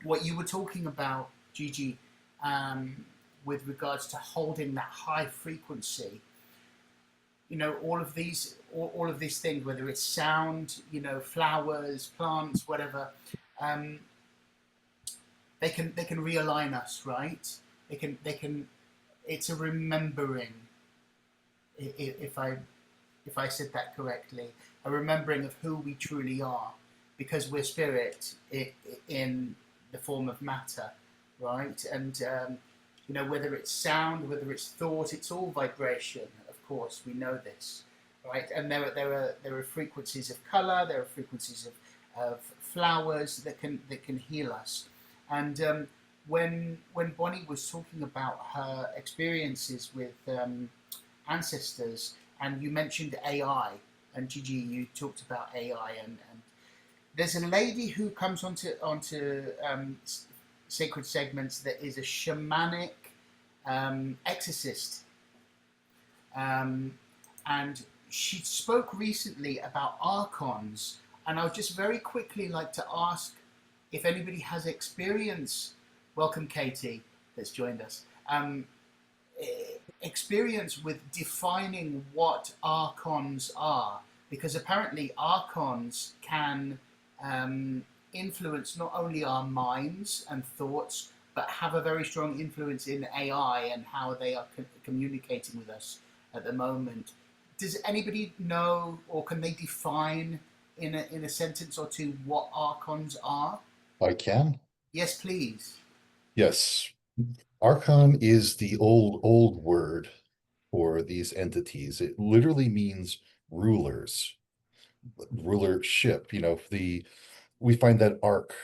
what you were talking about, Gigi, with regards to holding that high frequency, you know, all of these things, whether it's sound, you know, flowers, plants, whatever, they can realign us, right? They can. It's a remembering. If I said that correctly, a remembering of who we truly are, because we're spirit in the form of matter, right? And you know, whether it's sound, whether it's thought, it's all vibration. Of course, we know this, right? And there are frequencies of color, there are frequencies of flowers that can heal us. And when Bonnie was talking about her experiences with ancestors, and you mentioned AI, and Gigi, you talked about AI, and there's a lady who comes onto sacred segments that is a shamanic exorcist, and she spoke recently about archons, and I would just very quickly like to ask if anybody has experience. Welcome, Katie, that's joined us. Experience with defining what archons are, because apparently archons can influence not only our minds and thoughts, but have a very strong influence in AI and how they are communicating with us at the moment. Does anybody know, or can they define in a sentence or two what archons are? I can. Yes, please. Yes. Archon is the old word for these entities. It literally means rulers, rulership. You know, we find that arc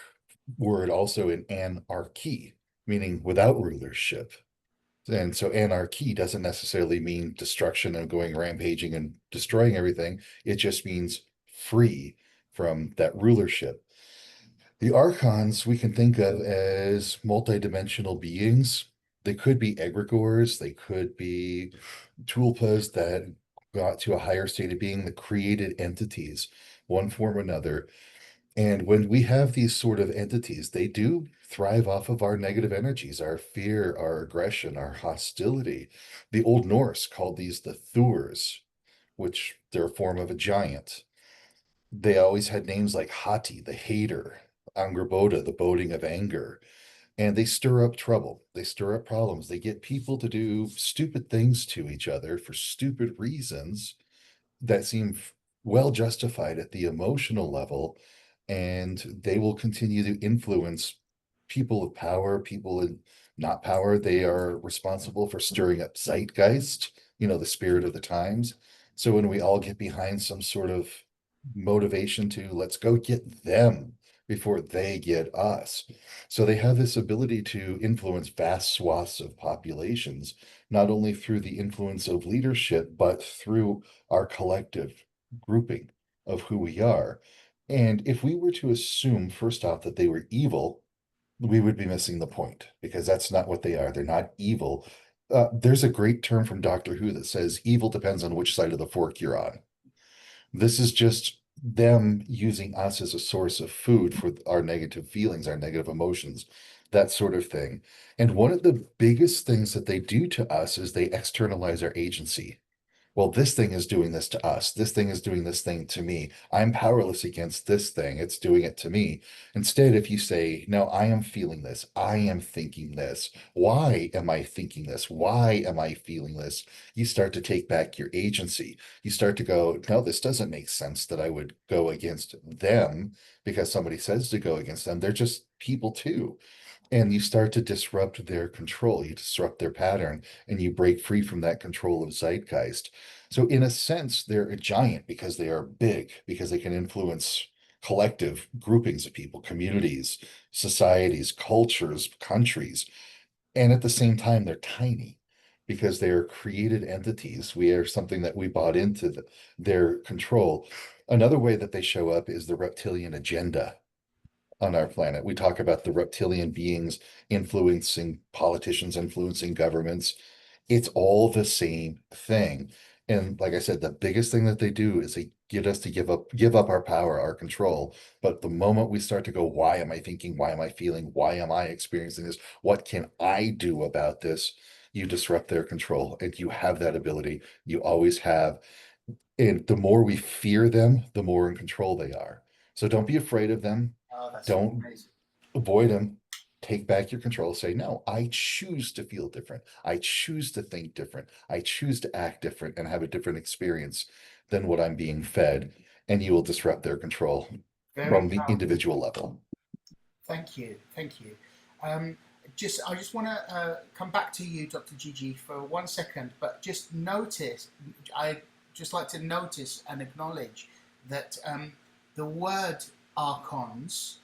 word also in anarchy, meaning without rulership. And so anarchy doesn't necessarily mean destruction and going rampaging and destroying everything. It just means free from that rulership. The archons we can think of as multidimensional beings. They could be egregores, they could be tulpas that got to a higher state of being, the created entities, one form or another. And when we have these sort of entities, they do thrive off of our negative energies, our fear, our aggression, our hostility. The Old Norse called these the Thurs, which they're a form of a giant. They always had names like Hati, the hater, Angerboda, the boding of anger. And they stir up trouble. They stir up problems. They get people to do stupid things to each other for stupid reasons that seem well justified at the emotional level, and they will continue to influence people of power, people in not power. They are responsible for stirring up zeitgeist, you know, the spirit of the times. So when we all get behind some sort of motivation to let's go get them before they get us. So they have this ability to influence vast swaths of populations, not only through the influence of leadership, but through our collective grouping of who we are. And if we were to assume, first off, that they were evil, we would be missing the point, because that's not what they are. They're not evil. There's a great term from Doctor Who that says evil depends on which side of the fork you're on. This is just them using us as a source of food for our negative feelings, our negative emotions, that sort of thing. And one of the biggest things that they do to us is they externalize our agency. Well, this thing is doing this to us. This thing is doing this thing to me. I'm powerless against this thing. It's doing it to me. Instead, if you say, no, I am feeling this, I am thinking this. Why am I thinking this? Why am I feeling this? You start to take back your agency. You start to go, no, this doesn't make sense that I would go against them because somebody says to go against them. They're just people too. And you start to disrupt their control, you disrupt their pattern, and you break free from that control of zeitgeist. So, in a sense, they're a giant because they are big, because they can influence collective groupings of people, communities, societies, cultures, countries. And at the same time, they're tiny because they are created entities. We are something that we bought into their control. Another way that they show up is the reptilian agenda on our planet. We talk about the reptilian beings influencing politicians, influencing governments. It's all the same thing. And like I said, the biggest thing that they do is they get us to give up our power, our control. But the moment we start to go, why am I thinking? Why am I feeling? Why am I experiencing this? What can I do about this? You disrupt their control, and you have that ability. You always have. And the more we fear them, the more in control they are. So don't be afraid of them. Oh, that's Don't amazing. avoid them. Take back your control. Say, no, I choose to feel different. I choose to think different. I choose to act different and have a different experience than what I'm being fed. And you will disrupt their control Very from the powerful. individual level. Thank you. Thank you. Um, I just want to come back to you, Dr. Gigi, for 1 second, but just notice, I just like to notice and acknowledge that the word archons,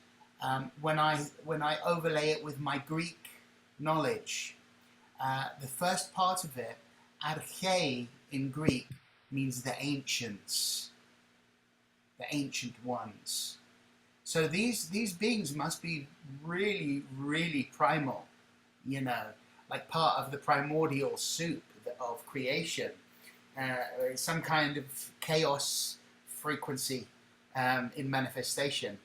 when I overlay it with my Greek knowledge, the first part of it, archei in Greek, means the ancients, the ancient ones. So these beings must be really, really primal, you know, like part of the primordial soup of creation, some kind of chaos frequency in manifestation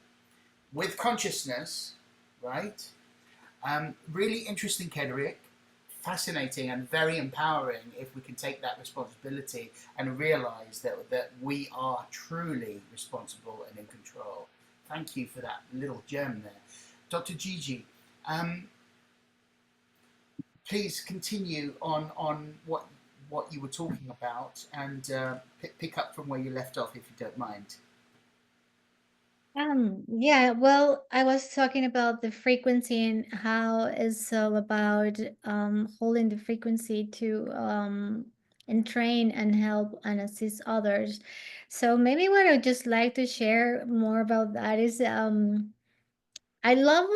with consciousness, right? Really interesting, Kaedrich. Fascinating and very empowering if we can take that responsibility and realize that we are truly responsible and in control. Thank you for that little gem there. Dr. Gigi, please continue on what you were talking about and pick up from where you left off, if you don't mind. Yeah, well, I was talking about the frequency and how it's all about holding the frequency to entrain and help and assist others. So maybe what I'd just like to share more about that is I love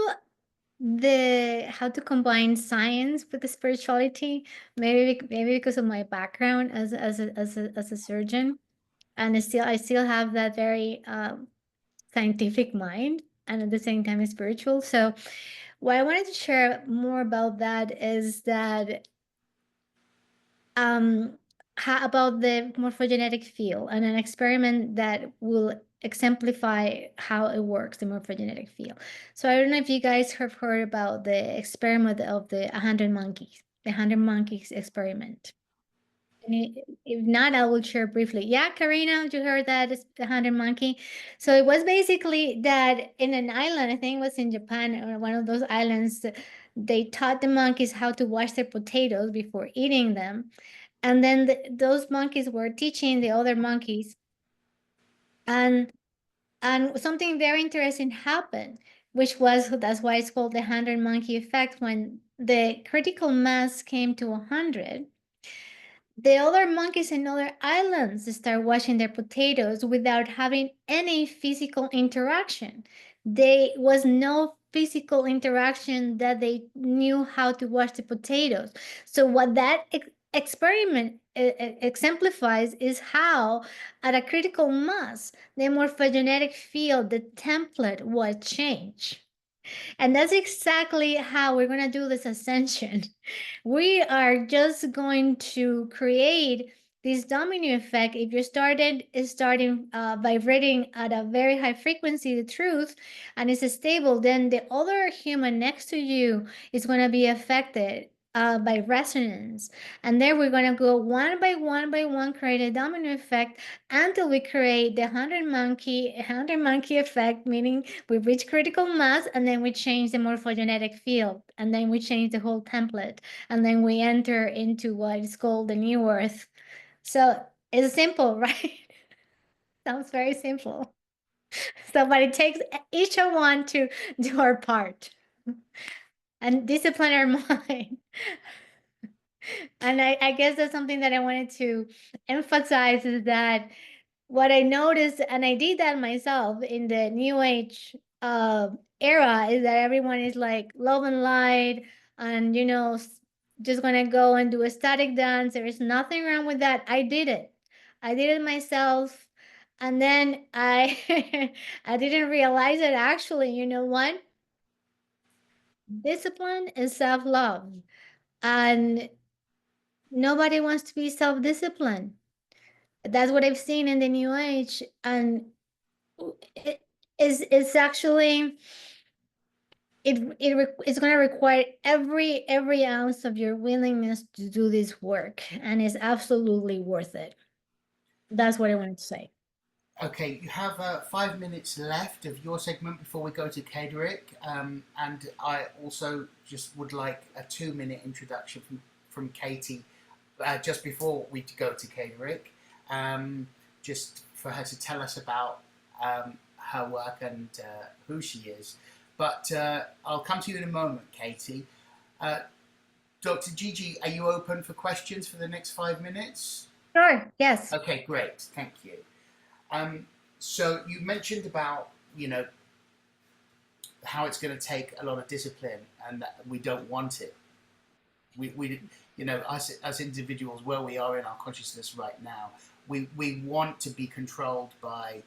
the how to combine science with the spirituality. Maybe because of my background as a surgeon, and I still have that very scientific mind and at the same time spiritual. So what I wanted to share more about that is that about the morphogenetic field and an experiment that will exemplify how it works, the morphogenetic field. So I don't know if you guys have heard about the experiment of the 100 monkeys, the 100 monkeys experiment. If not, I will share briefly. Yeah, Carina, you heard that it's the 100 monkey. So it was basically that in an island, I think it was in Japan, or one of those islands, they taught the monkeys how to wash their potatoes before eating them. And then those monkeys were teaching the other monkeys. And something very interesting happened, that's why it's called the 100 monkey effect. When the critical mass came to 100, the other monkeys in other islands start washing their potatoes without having any physical interaction. There was no physical interaction that they knew how to wash the potatoes. So what that experiment exemplifies is how, at a critical mass, the morphogenetic field, the template, will change. And that's exactly how we're going to do this ascension. We are just going to create this domino effect, if you starting vibrating at a very high frequency, the truth, and it's stable, then the other human next to you is going to be affected by resonance. And then we're going to go one by one, create a domino effect until we create the 100 monkey effect, meaning we reach critical mass, and then we change the morphogenetic field, and then we change the whole template, and then we enter into what is called the new earth. So it's simple, right? Sounds very simple. So, but it takes each of one to do our part and discipline our mind. And I guess that's something that I wanted to emphasize, is that what I noticed, and I did that myself in the new age era, is that everyone is like love and light, and just gonna go and do a static dance. There is nothing wrong with that. I did it myself, and then I I didn't realize that actually, you know what? Discipline is self-love, and nobody wants to be self-disciplined. That's what I've seen in the new age, and it's actually it's going to require every ounce of your willingness to do this work, and it's absolutely worth it. That's what I wanted to say. Okay, you have 5 minutes left of your segment before we go to Kaedrich, and I also just would like a 2-minute introduction from Katie just before we go to Kaedrich, just for her to tell us about her work and who she is. But I'll come to you in a moment, Katie. Dr. Gigi, are you open for questions for the next 5 minutes? Sure, yes. Okay, great, thank you. So you mentioned about, how it's going to take a lot of discipline, and that we don't want it. We us as individuals, where we are in our consciousness right now, we want to be controlled by,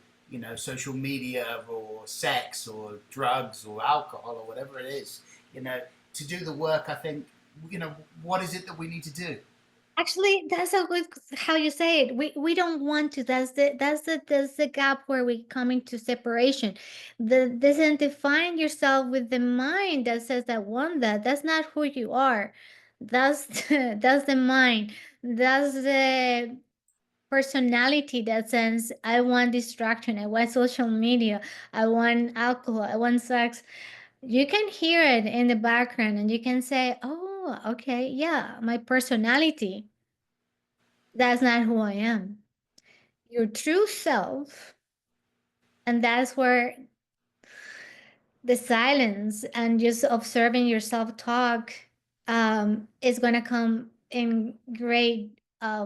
social media or sex or drugs or alcohol or whatever it is, to do the work. I think, what is it that we need to do? Actually, that's a good how you say it. We don't want to. That's the gap where we come into separation. Identifying yourself with the mind that says that want that. That's not who you are. That's that's the mind. That's the personality that says, I want distraction, I want social media, I want alcohol, I want sex. You can hear it in the background, and you can say, oh, okay, yeah, my personality. That's not who I am. Your true self, and that's where the silence and just observing yourself talk is going to come in great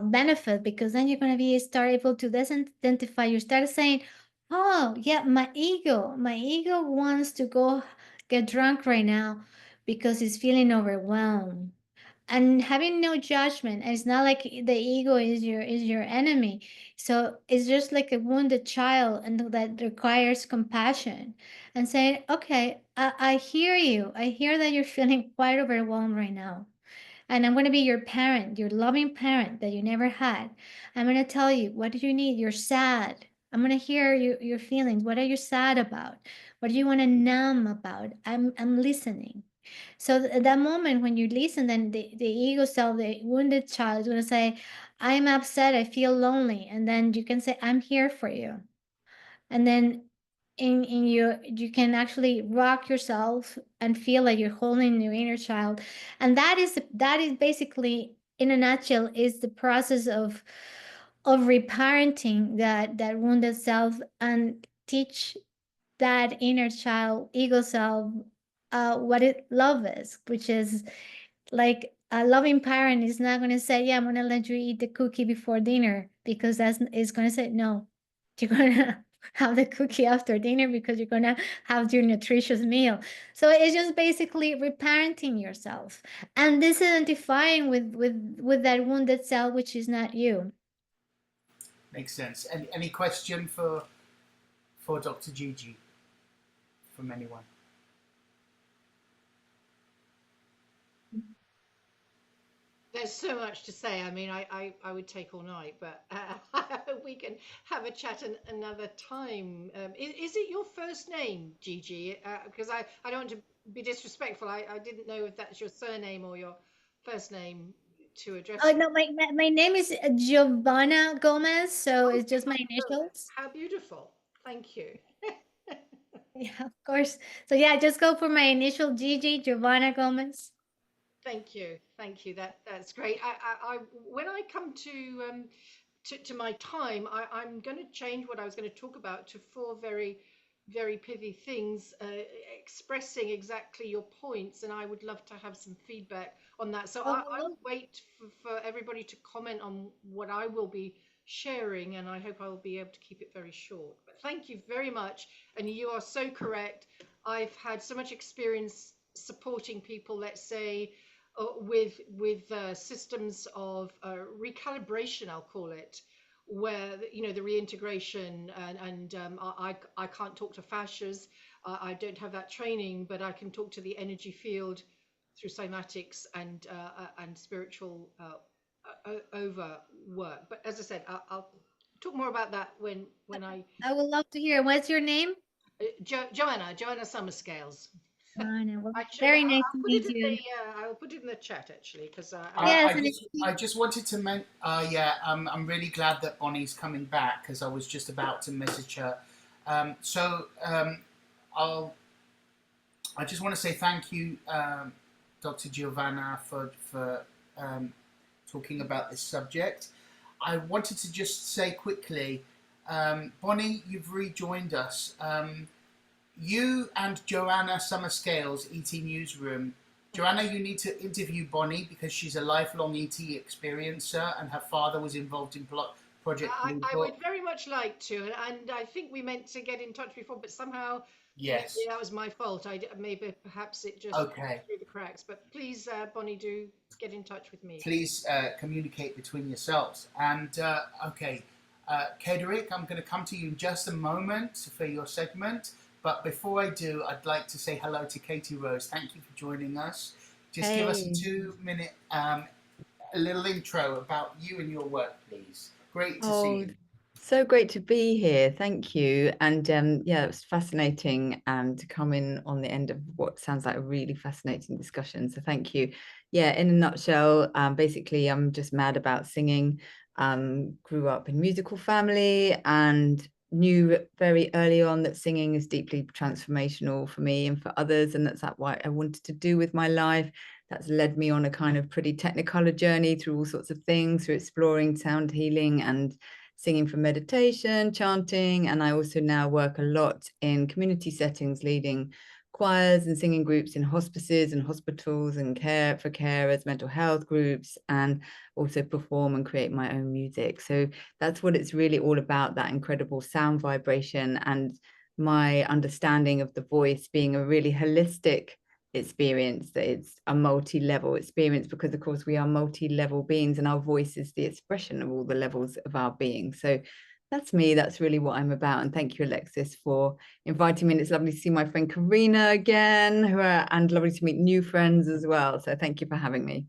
benefit, because then you're going to be start able to identify. You start saying, oh yeah, my ego wants to go get drunk right now because it's feeling overwhelmed, and having no judgment. And it's not like the ego is your enemy. So it's just like a wounded child, and that requires compassion, and saying, okay, I hear you. I hear that you're feeling quite overwhelmed right now, and I'm going to be your parent, your loving parent that you never had. I'm going to tell you, what do you need? You're sad. I'm going to hear your feelings. What are you sad about? What do you want to numb about? I'm listening. So at that moment when you listen, then the ego self, the wounded child, is going to say, I'm upset, I feel lonely. And then you can say, I'm here for you. And then in you can actually rock yourself and feel like you're holding your inner child. And that is basically, in a nutshell, is the process of reparenting that wounded self, and teach that inner child, ego self, what love is, which is like a loving parent is not going to say, yeah, I'm going to let you eat the cookie before dinner, because is going to say, no, you're going to have the cookie after dinner because you're going to have your nutritious meal. So it's just basically reparenting yourself and disidentifying with that wounded self, which is not you. Makes sense. Any question for Dr. Gigi from anyone? There's so much to say. I mean, I would take all night, but we can have a chat another time. Is it your first name, Gigi? Because I don't want to be disrespectful. I didn't know if that's your surname or your first name to address Oh you. no, my name is Giovanna Gomez, so Oh, it's just my Giovanna Gomez. initials. How beautiful. Thank you. Yeah, of course. So yeah, just go for my initial Gigi, Giovanna Gomez. Thank you. Thank you. That's great. I when I come to my time, I'm going to change what I was going to talk about to four very pithy things, expressing exactly your points, and I would love to have some feedback on that. So Oh, I'll wait for everybody to comment on what I will be sharing, and I hope I will be able to keep it very short. But thank you very much, and you are so correct. I've had so much experience supporting people, let's say, with systems of recalibration, I'll call it, where the reintegration and I can't talk to fascias. I don't have that training, but I can talk to the energy field through cymatics and spiritual over work. But as I said, I'll talk more about that when I would love to hear. What's your name? Joanna Summer Scales. Joanna. Well, I should. very nice I'll to put it meet in you. the. I will put it in the chat actually, because Yes, I and just I just wanted to yeah, I'm really glad that Bonnie's coming back because I was just about to message her. I'll I just want to say thank you, Dr. Giovanna, for talking about this subject. I wanted to just say quickly, Bonnie, you've rejoined us. You and Joanna Summer Scales, ET Newsroom. Joanna, you need to interview Bonnie because she's a lifelong ET experiencer and her father was involved in Project Blue I Book. would very much like to, and I think we meant to get in touch before, but somehow maybe Yes. that was my fault. Maybe perhaps it just Okay. through the cracks. But please, Bonnie, do get in touch with me. Please communicate between yourselves. And okay, Kaedrich, I'm going to come to you in just a moment for your segment. But before I do, I'd like to say hello to Katie Rose. Thank you for joining us. Just give us a Hey. 2-minute, a little intro about you and your work, please. Great to see Oh, you. so great to be here. Thank you. And yeah, it was fascinating to come in on the end of what sounds like a really fascinating discussion. So thank you. Yeah, in a nutshell, basically, I'm just mad about singing. Grew up in a musical family and knew very early on that singing is deeply transformational for me and for others. And that's what I wanted to do with my life. That's led me on a kind of pretty technicolor journey through all sorts of things, through exploring sound healing and singing for meditation, chanting, and I also now work a lot in community settings, leading choirs and singing groups in hospices and hospitals and care for carers, mental health groups, and also perform and create my own music. So that's what it's really all about, that incredible sound vibration and my understanding of the voice being a really holistic experience, that it's a multi-level experience, because of course we are multi-level beings and our voice is the expression of all the levels of our being. So that's me, that's really what I'm about. And thank you, Alexis, for inviting me. And it's lovely to see my friend Carina again, and lovely to meet new friends as well. So thank you for having me.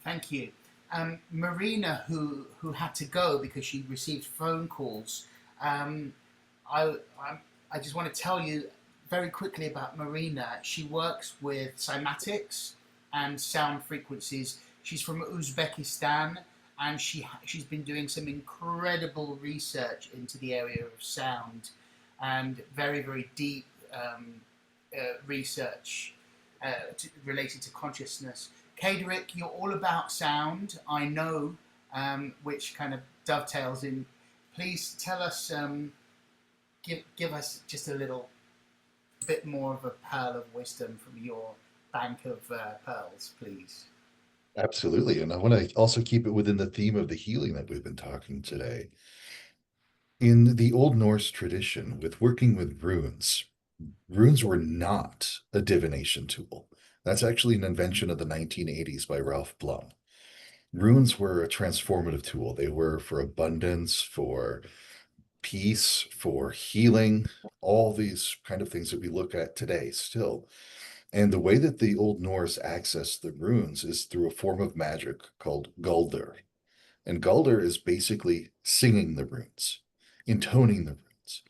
Thank you. Marina, who had to go because she received phone calls. I just want to tell you very quickly about Marina. She works with cymatics and sound frequencies. She's from Uzbekistan, and she's been doing some incredible research into the area of sound and very deep research related to consciousness. Kaedrich, you're all about sound, I know, which kind of dovetails in. Please tell us, give us just a little bit more of a pearl of wisdom from your bank of pearls, please. Absolutely. And I want to also keep it within the theme of the healing that we've been talking today. In the Old Norse tradition, with working with runes, runes were not a divination tool. That's actually an invention of the 1980s by Ralph Blum. Runes were a transformative tool. They were for abundance, for peace, for healing, all these kind of things that we look at today still. And the way that the Old Norse accessed the runes is through a form of magic called Guldur. And Guldur is basically singing the runes, intoning the runes.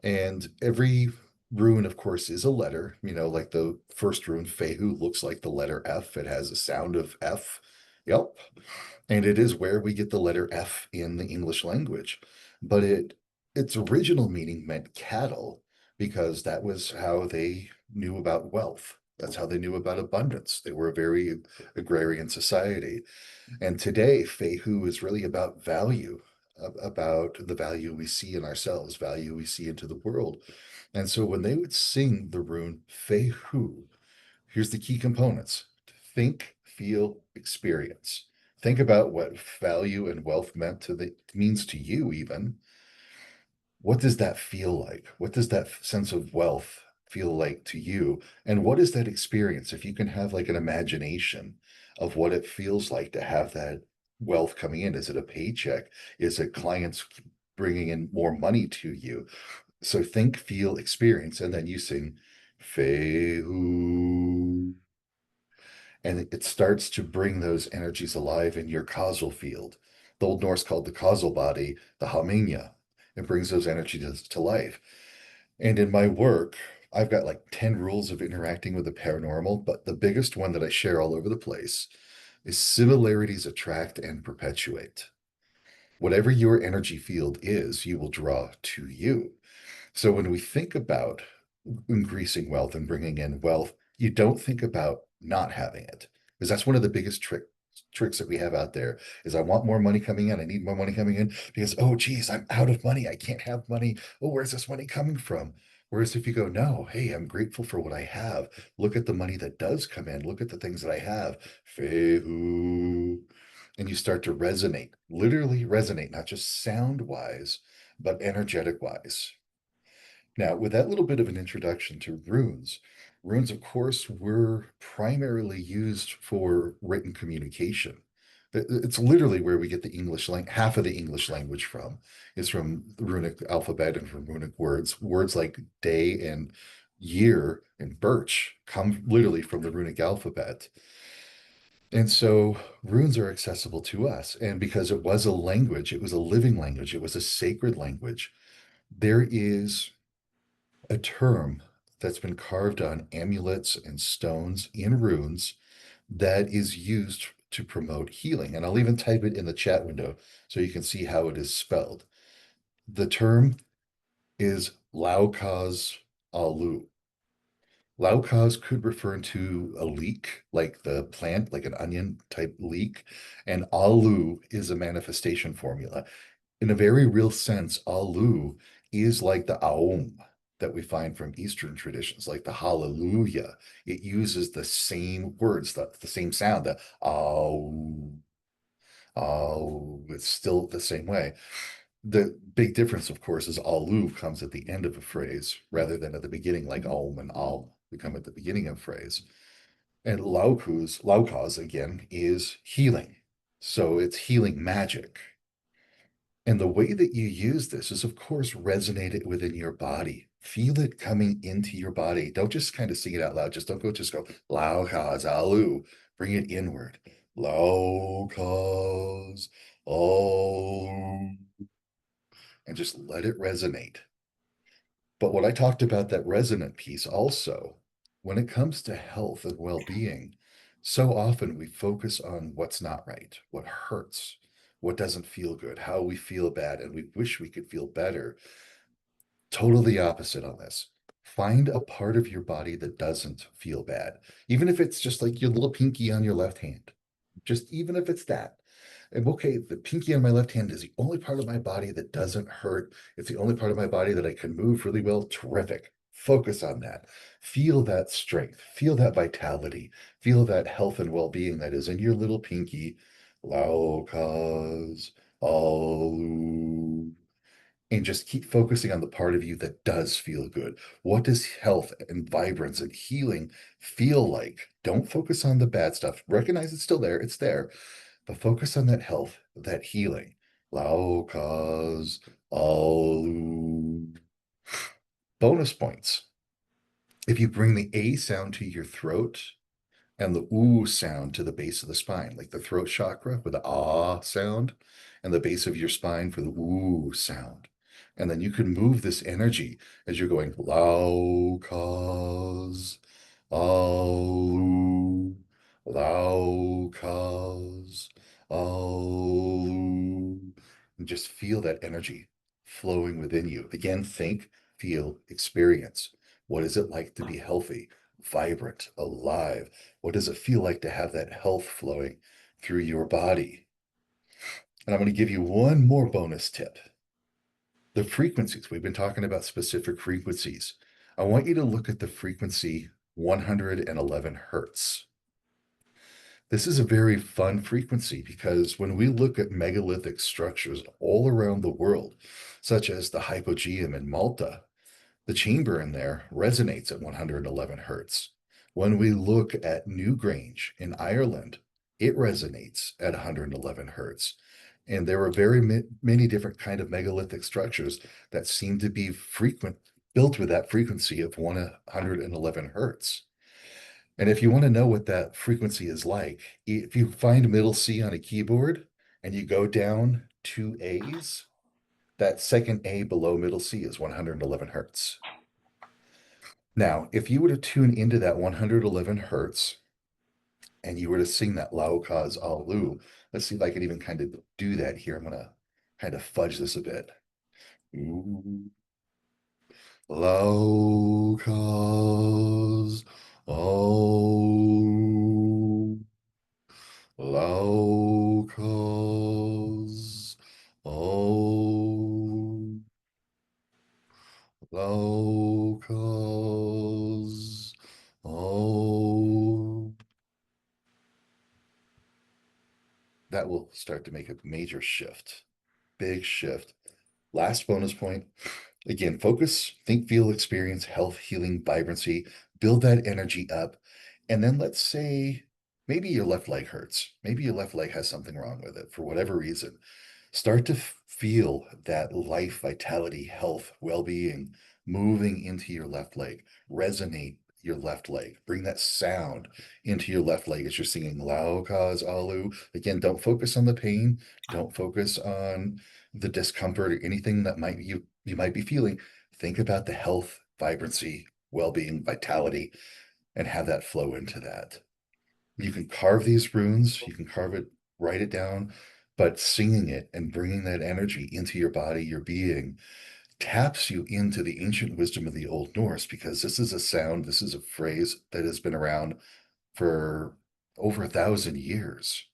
And every rune, of course, is a letter. Like the first rune, Fehu, looks like the letter F. It has a sound of F. Yep. And it is where we get the letter F in the English language. But its original meaning meant cattle, because that was how they knew about wealth. That's how they knew about abundance. They were a very agrarian society. And today, Fehu is really about value, about the value we see in ourselves, value we see into the world. And so when they would sing the rune Fehu, here's the key components: think, feel, experience. Think about what value and wealth means to you, even. What does that feel like? What does that sense of wealth feel like to you? And what is that experience? If you can have like an imagination of what it feels like to have that wealth coming in. Is it a paycheck? Is it clients bringing in more money to you? So think, feel, experience, and then you sing Fehu. And it starts to bring those energies alive in your causal field. The Old Norse called the causal body the Haminya. It brings those energies to life. And in my work, I've got like 10 rules of interacting with the paranormal, but the biggest one that I share all over the place is similarities attract and perpetuate. Whatever your energy field is, you will draw to you. So when we think about increasing wealth and bringing in wealth, you don't think about not having it, because that's one of the biggest tricks that we have out there is I want more money coming in. I need more money coming in because, oh, geez, I'm out of money. I can't have money. Oh, where's this money coming from? Whereas if you go, no, hey, I'm grateful for what I have. Look at the money that does come in. Look at the things that I have. Fehu. And you start to resonate, literally resonate, not just sound wise, but energetic wise. Now, with that little bit of an introduction to runes, of course, were primarily used for written communication. It's literally where we get the English language, half of the English language from, is from the runic alphabet and from runic words. Words like day and year and birch come literally from the runic alphabet. And so runes are accessible to us. And because it was a language, it was a living language, it was a sacred language. There is a term that's been carved on amulets and stones in runes that is used to promote healing. And I'll even type it in the chat window so you can see how it is spelled. The term is Laukaz Alu. Laukaz could refer to a leek, like the plant, like an onion type leek, and Alu is a manifestation formula. In a very real sense, Alu is like the Aum that we find from Eastern traditions, like the Hallelujah. It uses the same words, the same sound, the Au, Au. It's still the same way. The big difference, of course, is Alu comes at the end of a phrase rather than at the beginning, like Aum and Al become at the beginning of a phrase. And Laukaz, again, is healing. So it's healing magic. And the way that you use this is, of course, resonate it within your body. Feel it coming into your body. Don't just kind of sing it out loud. Just go, Lao Kaz Alu. Bring it inward. Lao Kaz Alu. And just let it resonate. But what I talked about, that resonant piece also, when it comes to health and well-being, so often we focus on what's not right, what hurts, what doesn't feel good, how we feel bad, and we wish we could feel better. Totally opposite on this. Find a part of your body that doesn't feel bad, even if it's just like your little pinky on your left hand. Just even if it's that. And okay, the pinky on my left hand is the only part of my body that doesn't hurt. It's the only part of my body that I can move really well. Terrific. Focus on that. Feel that strength. Feel that vitality. Feel that health and well-being that is in your little pinky. Laukaz, Alu. And just keep focusing on the part of you that does feel good. What does health and vibrance and healing feel like? Don't focus on the bad stuff. Recognize it's still there. It's there. But focus on that health, that healing. Laukaz Alu. Bonus points. If you bring the A sound to your throat and the oo sound to the base of the spine, like the throat chakra with the ah sound, and the base of your spine for the oo sound. And then you can move this energy as you're going lao cause, alu, lao cause, alu, and just feel that energy flowing within you. Again, think, feel, experience. What is it like to be healthy, vibrant, alive? What does it feel like to have that health flowing through your body? And I'm going to give you one more bonus tip. The frequencies. We've been talking about specific frequencies. I want you to look at the frequency 111 hertz. This is a very fun frequency because when we look at megalithic structures all around the world, such as the hypogeum in Malta, the chamber in there resonates at 111 hertz. When we look at Newgrange in Ireland, it resonates at 111 hertz. And there are very many different kind of megalithic structures that seem to be built with that frequency of 111 hertz. And if you want to know what that frequency is like, if you find middle C on a keyboard and you go down 2 A's, that second A below middle C is 111 hertz. Now, if you were to tune into that 111 hertz and you were to sing that Lao Kaz Alu, let's see if I can even kind of do that here. I'm going to kind of fudge this a bit. Ooh. Lao Kaz Alu. Lao Kaz Alu. Lao Kaz Alu. That will start to make a major shift, big shift. Last bonus point, again, focus, think, feel, experience, health, healing, vibrancy, build that energy up. And then let's say maybe your left leg hurts. Maybe your left leg has something wrong with it for whatever reason. Start to feel that life, vitality, health, well-being moving into your left leg. Resonate your left leg. Bring that sound into your left leg as you're singing Lao Kaz Alu. Again, don't focus on the pain. Don't focus on the discomfort or anything that you might be feeling. Think about the health, vibrancy, well-being, vitality, and have that flow into that. You can carve these runes. You can carve it, write it down, but singing it and bringing that energy into your body, your being, taps you into the ancient wisdom of the Old Norse, because this is a sound, this is a phrase that has been around for over 1,000 years.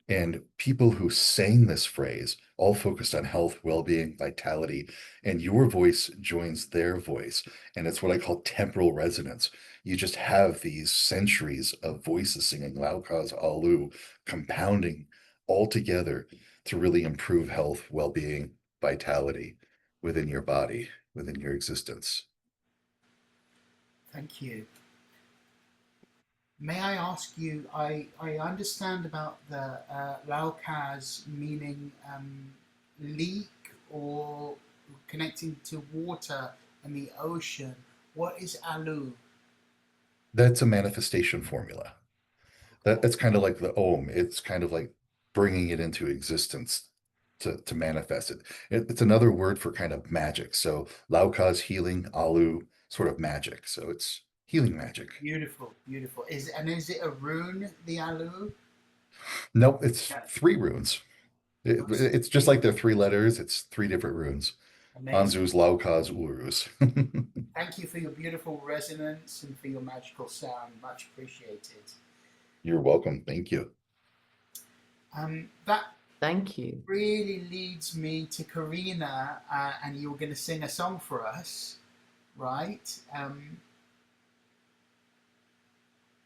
And people who sang this phrase all focused on health, well-being, vitality, and your voice joins their voice. And it's what I call temporal resonance. You just have these centuries of voices singing Lao Kaz Alu, compounding all together to really improve health, well-being, vitality within your body, within your existence. Thank you. May I ask you, I understand about the Laukaz meaning leak or connecting to water and the ocean. What is Alu? That's a manifestation formula. That's kind of like the Om. It's kind of like bringing it into existence to manifest it. It's another word for kind of magic. So Laukaz, healing, Alu, sort of magic. So it's healing magic. Beautiful, beautiful. Is it a rune, the Alu? Nope, it's 3 runes. It's just like they're 3 letters. It's 3 different runes. Amazing. Anzus, Laukaz, Urus. Thank you for your beautiful resonance and for your magical sound. Much appreciated. You're welcome. Thank you. That Thank you. really leads me to Carina, and you're going to sing a song for us, right?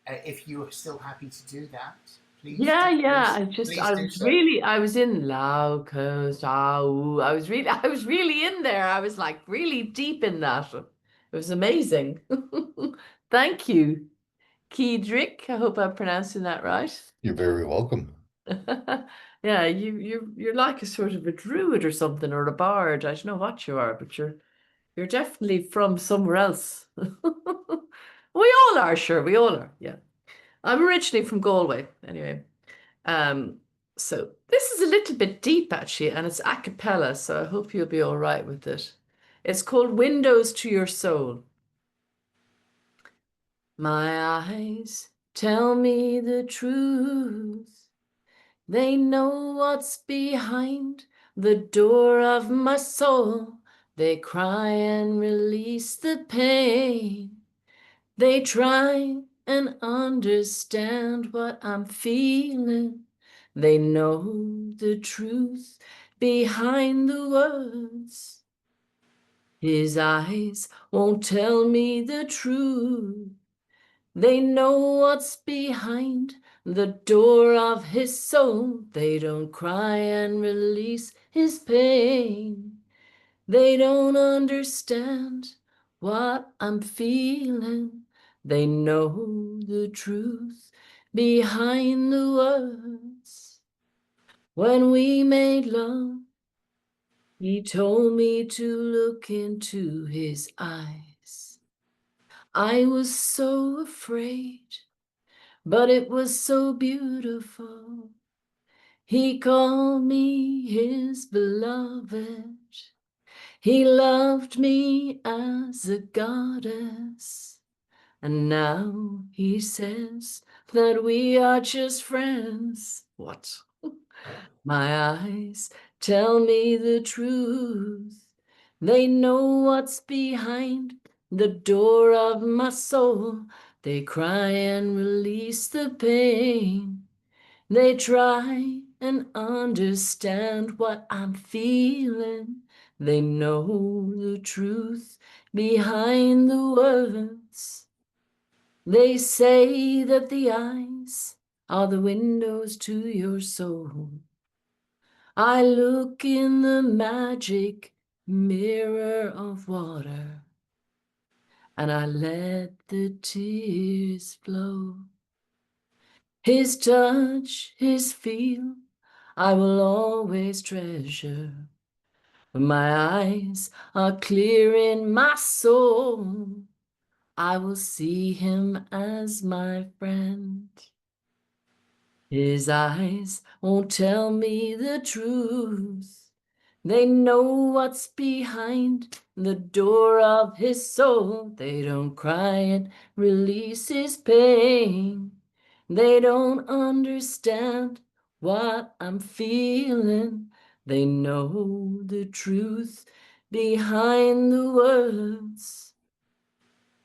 If you're still happy to do that, please. Yeah, do, yeah. please I do was so. really, I was in Lao Coast. I was really in there. I was like really deep in that. It was amazing. Thank you, Kaedrich. I hope I'm pronouncing that right. You're very welcome. Yeah, you're like a sort of a druid or something, or a bard. I don't know what you are, but you're definitely from somewhere else. We all are, sure. We all are. Yeah. I'm originally from Galway, anyway. So this is a little bit deep actually, and it's a cappella, so I hope you'll be all right with it. It's called Windows to Your Soul. My eyes tell me the truth. They know what's behind the door of my soul. They cry and release the pain. They try and understand what I'm feeling. They know the truth behind the words. His eyes won't tell me the truth. They know what's behind the door of his soul. They don't cry and release his pain. They don't understand what I'm feeling. They know the truth behind the words. When we made love, he told me to look into his eyes. I was so afraid, but it was so beautiful. He called me his beloved. He loved me as a goddess. And now he says that we are just friends. What? My eyes tell me the truth. They know what's behind the door of my soul. They cry and release the pain. They try and understand what I'm feeling. They know the truth behind the words. They say that the eyes are the windows to your soul. I look in the magic mirror of water, and I let the tears flow. His touch, his feel, I will always treasure. My eyes are clear in my soul. I will see him as my friend. His eyes won't tell me the truth. They know what's behind the door of his soul. They don't cry and release his pain. They don't understand what I'm feeling. They know the truth behind the words.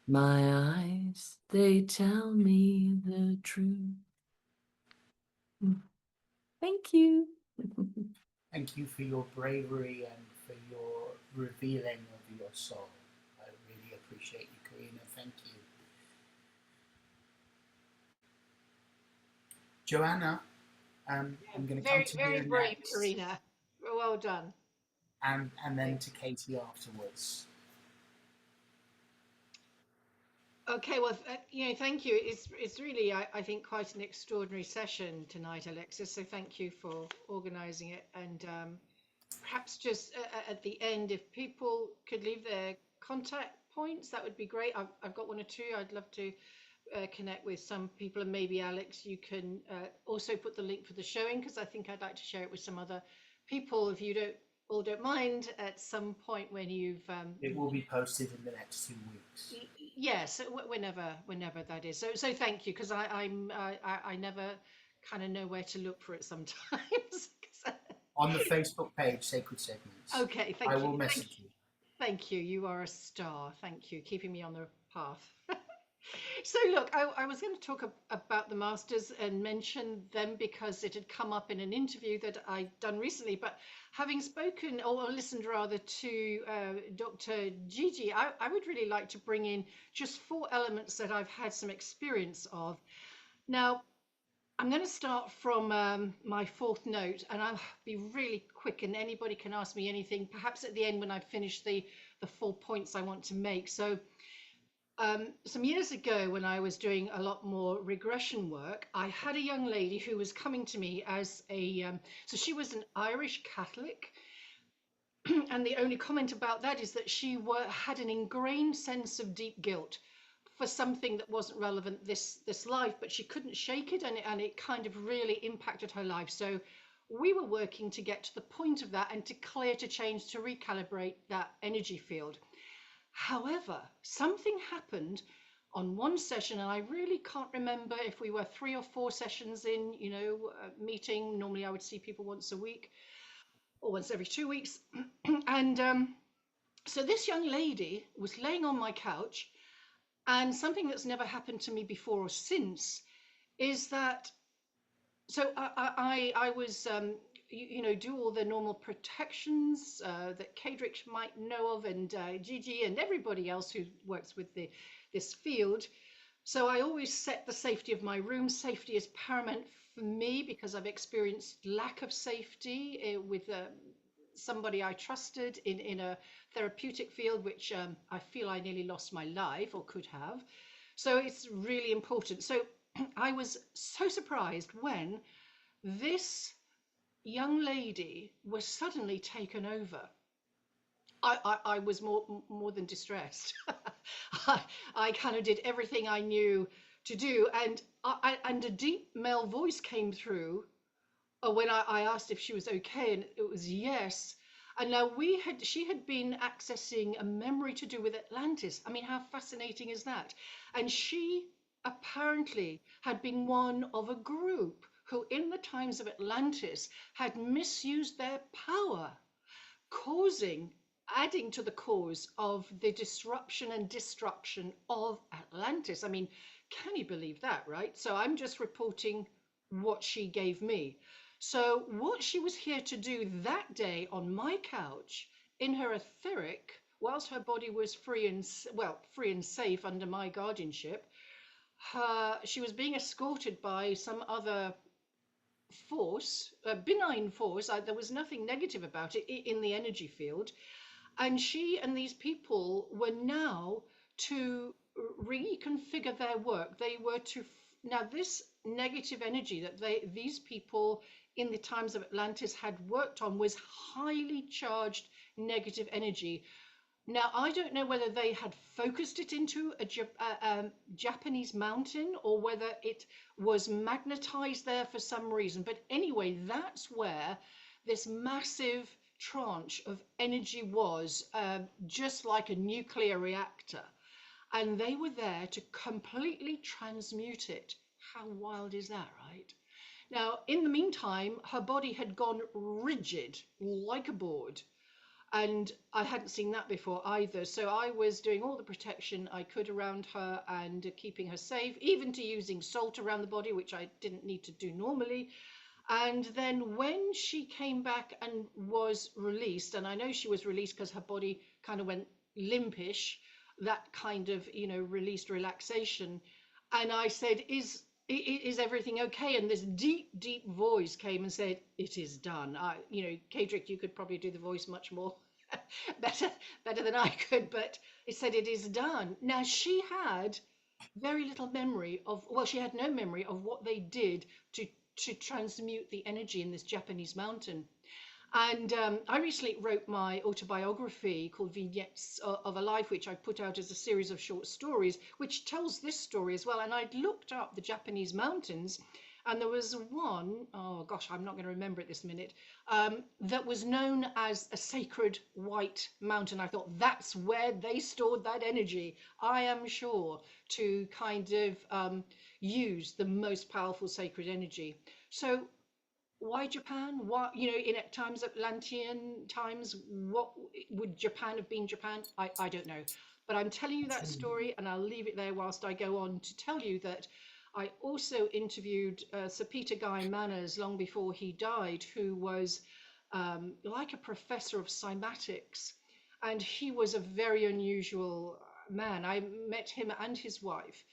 My eyes, they tell me the truth. Thank you. Thank you for your bravery and for your revealing of your soul. I really appreciate you, Carina. Thank you. Joanna, I'm going to come Very, to very you brave, next, Carina. Well done. and then to Katie afterwards. Okay, well, thank you. It's really, I think, quite an extraordinary session tonight, Alexis. So thank you for organising it. And perhaps just at the end, if people could leave their contact points, that would be great. I've got one or two. I'd love to connect with some people, and maybe Alex, you can also put the link for the showing, because I think I'd like to share it with some other people, if you don't mind, at some point when you've It will be posted in the next 2 weeks. yes, whenever that is. So thank you, because I never kind of know where to look for it sometimes. On the Facebook page, Sacred Segments. Okay, thank I you. will message you. Thank you. You are a star. Thank you, keeping me on the path. So look, I was going to talk about the masters and mention them because it had come up in an interview that I'd done recently. But having spoken or listened rather to Dr. Gigi, I would really like to bring in just 4 elements that I've had some experience of. Now, I'm going to start from my 4th note, and I'll be really quick, and anybody can ask me anything, perhaps at the end when I've finished the 4 points I want to make. So some years ago, when I was doing a lot more regression work, I had a young lady who was coming to me as so she was an Irish Catholic. And the only comment about that is that she had an ingrained sense of deep guilt for something that wasn't relevant this life, but she couldn't shake it, and it kind of really impacted her life. So we were working to get to the point of that and to clear, to change, to recalibrate that energy field. However, something happened on one session, and I really can't remember if we were 3 or 4 sessions in, meeting. Normally I would see people once a week or once every 2 weeks. And so this young lady was laying on my couch, and something that's never happened to me before or since is that, so I was, do all the normal protections that Kaedrich might know of, and Gigi and everybody else who works with this field. So I always set the safety of my room. Safety is paramount for me because I've experienced lack of safety with somebody I trusted in a therapeutic field, which I feel I nearly lost my life or could have. So it's really important. So I was so surprised when this young lady was suddenly taken over. I was more than distressed. I kind of did everything I knew to do, and a deep male voice came through when I asked if she was okay, and it was yes. And now she had been accessing a memory to do with Atlantis. I mean, how fascinating is that? And she apparently had been one of a group who, in the times of Atlantis, had misused their power, adding to the cause of the disruption and destruction of Atlantis. I mean, can you believe that, right? So I'm just reporting what she gave me. So what she was here to do that day on my couch in her etheric, whilst her body was free and safe under my guardianship, she was being escorted by some other force, a benign force. There was nothing negative about it in the energy field. And she and these people were now to reconfigure their work. They were to, now this negative energy that these people in the times of Atlantis had worked on was highly charged negative energy. Now, I don't know whether they had focused it into a Japanese mountain or whether it was magnetized there for some reason. But anyway, that's where this massive tranche of energy was, just like a nuclear reactor. And they were there to completely transmute it. How wild is that, right? Now, in the meantime, her body had gone rigid, like a board. And I hadn't seen that before either. So I was doing all the protection I could around her and keeping her safe, even to using salt around the body, which I didn't need to do normally. And then when she came back and was released, and I know she was released because her body kind of went limpish, that kind of, released relaxation. And I said, is everything okay? And this deep voice came and said, it is done. Kaedrich, you could probably do the voice much more better than I could, but it said it is done. Now, she had very little memory of, well, she had no memory of what they did to transmute the energy in this Japanese mountain. And I recently wrote my autobiography called Vignettes of a Life, which I put out as a series of short stories, which tells this story as well. And I'd looked up the Japanese mountains, and there was one, oh gosh, I'm not going to remember it this minute, that was known as a sacred white mountain. I thought that's where they stored that energy, I am sure, to kind of use the most powerful sacred energy. So why Japan? What, in times, Atlantean times, what would Japan have been Japan? I don't know. But I'm telling you that story, and I'll leave it there whilst I go on to tell you that I also interviewed Sir Peter Guy Manners long before he died, who was like a professor of cymatics. And he was a very unusual man. I met him and his wife,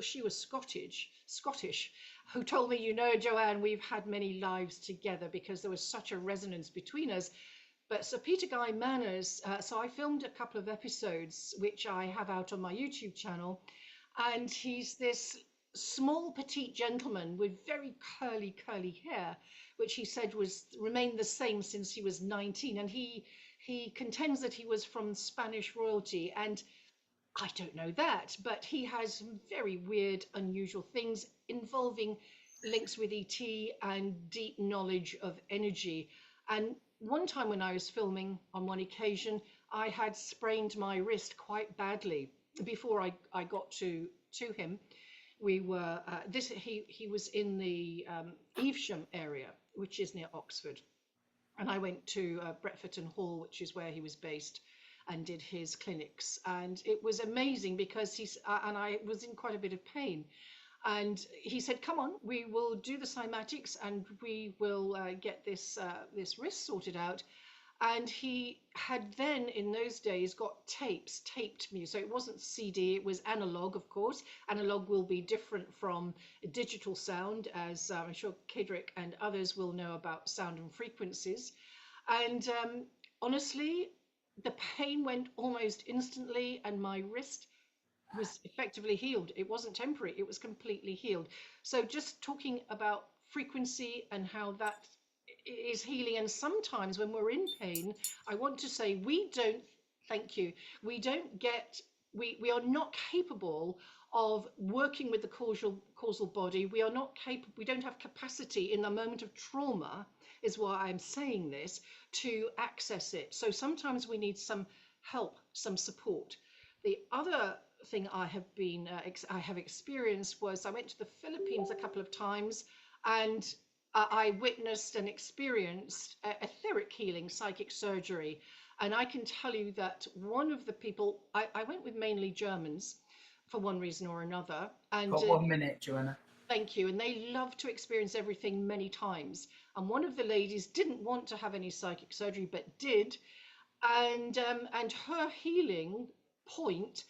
she was Scottish, who told me, Joanne, we've had many lives together because there was such a resonance between us. But Sir Peter Guy Manners, so I filmed a couple of episodes, which I have out on my YouTube channel, and he's this small, petite gentleman with very curly hair, which he said remained the same since he was 19. And he contends that he was from Spanish royalty. And I don't know that, but he has some very weird, unusual things involving links with ET and deep knowledge of energy. And one time when I was filming on one occasion, I had sprained my wrist quite badly. Before I got to him, we were he was in the Evesham area, which is near Oxford, and I went to Bretforton Hall, which is where he was based, and did his clinics. And it was amazing because and I was in quite a bit of pain. And he said, "Come on, we will do the cymatics and we will get this wrist sorted out." And he had then, in those days, got taped me. So it wasn't CD, it was analog, of course. Analog will be different from digital sound, as I'm sure Kaedrich and others will know about sound and frequencies. And honestly, the pain went almost instantly, and my wrist was effectively healed. It wasn't temporary, it was completely healed. So just talking about frequency and how that is healing. And sometimes when we're in pain, I want to say we don't, thank you, we don't get, we are not capable of working with the causal body. We are not capable, we don't have capacity in the moment of trauma, is why I'm saying this, to access it. So sometimes we need some help, some support. The other thing I have experienced was I went to the Philippines a couple of times, and I witnessed and experienced etheric healing, psychic surgery. And I can tell you that one of the people, I went with mainly Germans for one reason or another. And Got 1 minute, Joanna. Thank you. And they love to experience everything many times. And one of the ladies didn't want to have any psychic surgery, but did. And her healing point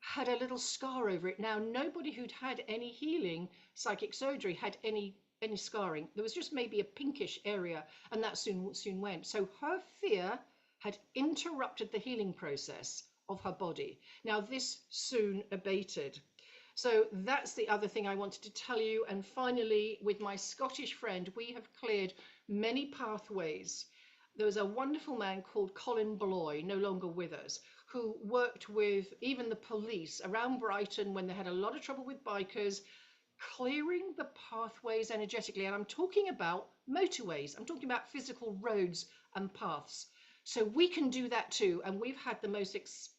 had a little scar over it. Now, nobody who'd had any healing psychic surgery had any scarring. There was just maybe a pinkish area, and that soon went. So her fear had interrupted the healing process of her body. Now, this soon abated. So that's the other thing I wanted to tell you. And finally, with my Scottish friend, we have cleared many pathways. There was a wonderful man called Colin Bloy, no longer with us, who worked with even the police around Brighton when they had a lot of trouble with bikers, clearing the pathways energetically. And I'm talking about motorways. I'm talking about physical roads and paths. So we can do that too. And we've had the most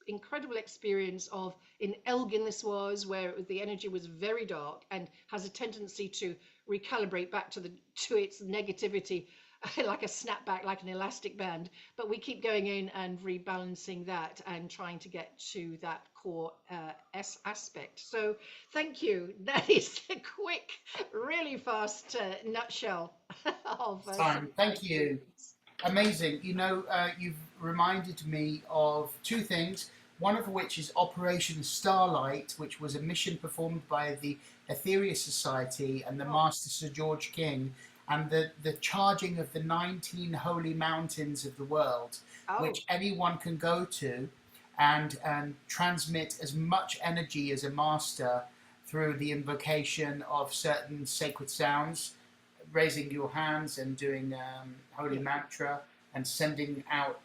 incredible experience of, in Elgin this was, where the energy was very dark and has a tendency to recalibrate back to its negativity, like a snapback, like an elastic band. But we keep going in and rebalancing that and trying to get to that core aspect. So thank you. That is a quick, really fast nutshell of Fine. Thank you. Amazing. You know, you've reminded me of two things, one of which is Operation Starlight, which was a mission performed by the Etheria Society and the Master Sir George King, and the charging of the 19 holy mountains of the world, which anyone can go to and transmit as much energy as a master through the invocation of certain sacred sounds, raising your hands and doing holy mantra and sending out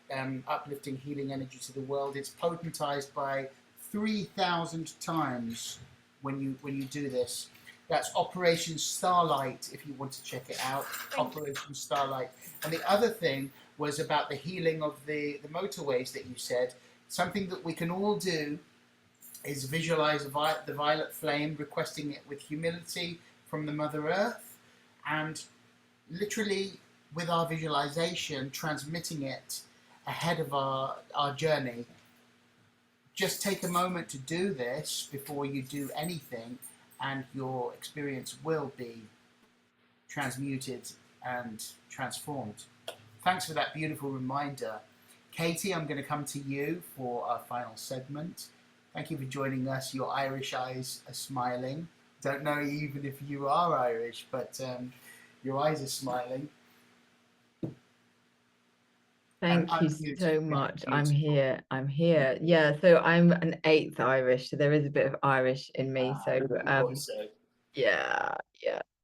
uplifting healing energy to the world. It's potentized by 3,000 times when you do this. That's Operation Starlight, if you want to check it out. Operation Starlight. And the other thing was about the healing of the motorways that you said. Something that we can all do is visualize the violet flame, requesting it with humility from the Mother Earth, and literally with our visualization transmitting it ahead of our journey. Just take a moment to do this before you do anything, and your experience will be transmuted and transformed. Thanks for that beautiful reminder. Katie, I'm going to come to you for our final segment. Thank you for joining us. Your Irish eyes are smiling. Don't know even if you are Irish, but your eyes are smiling. Thank you so much. I'm here. Yeah, so I'm an 8th Irish, so there is a bit of Irish in me. Yeah.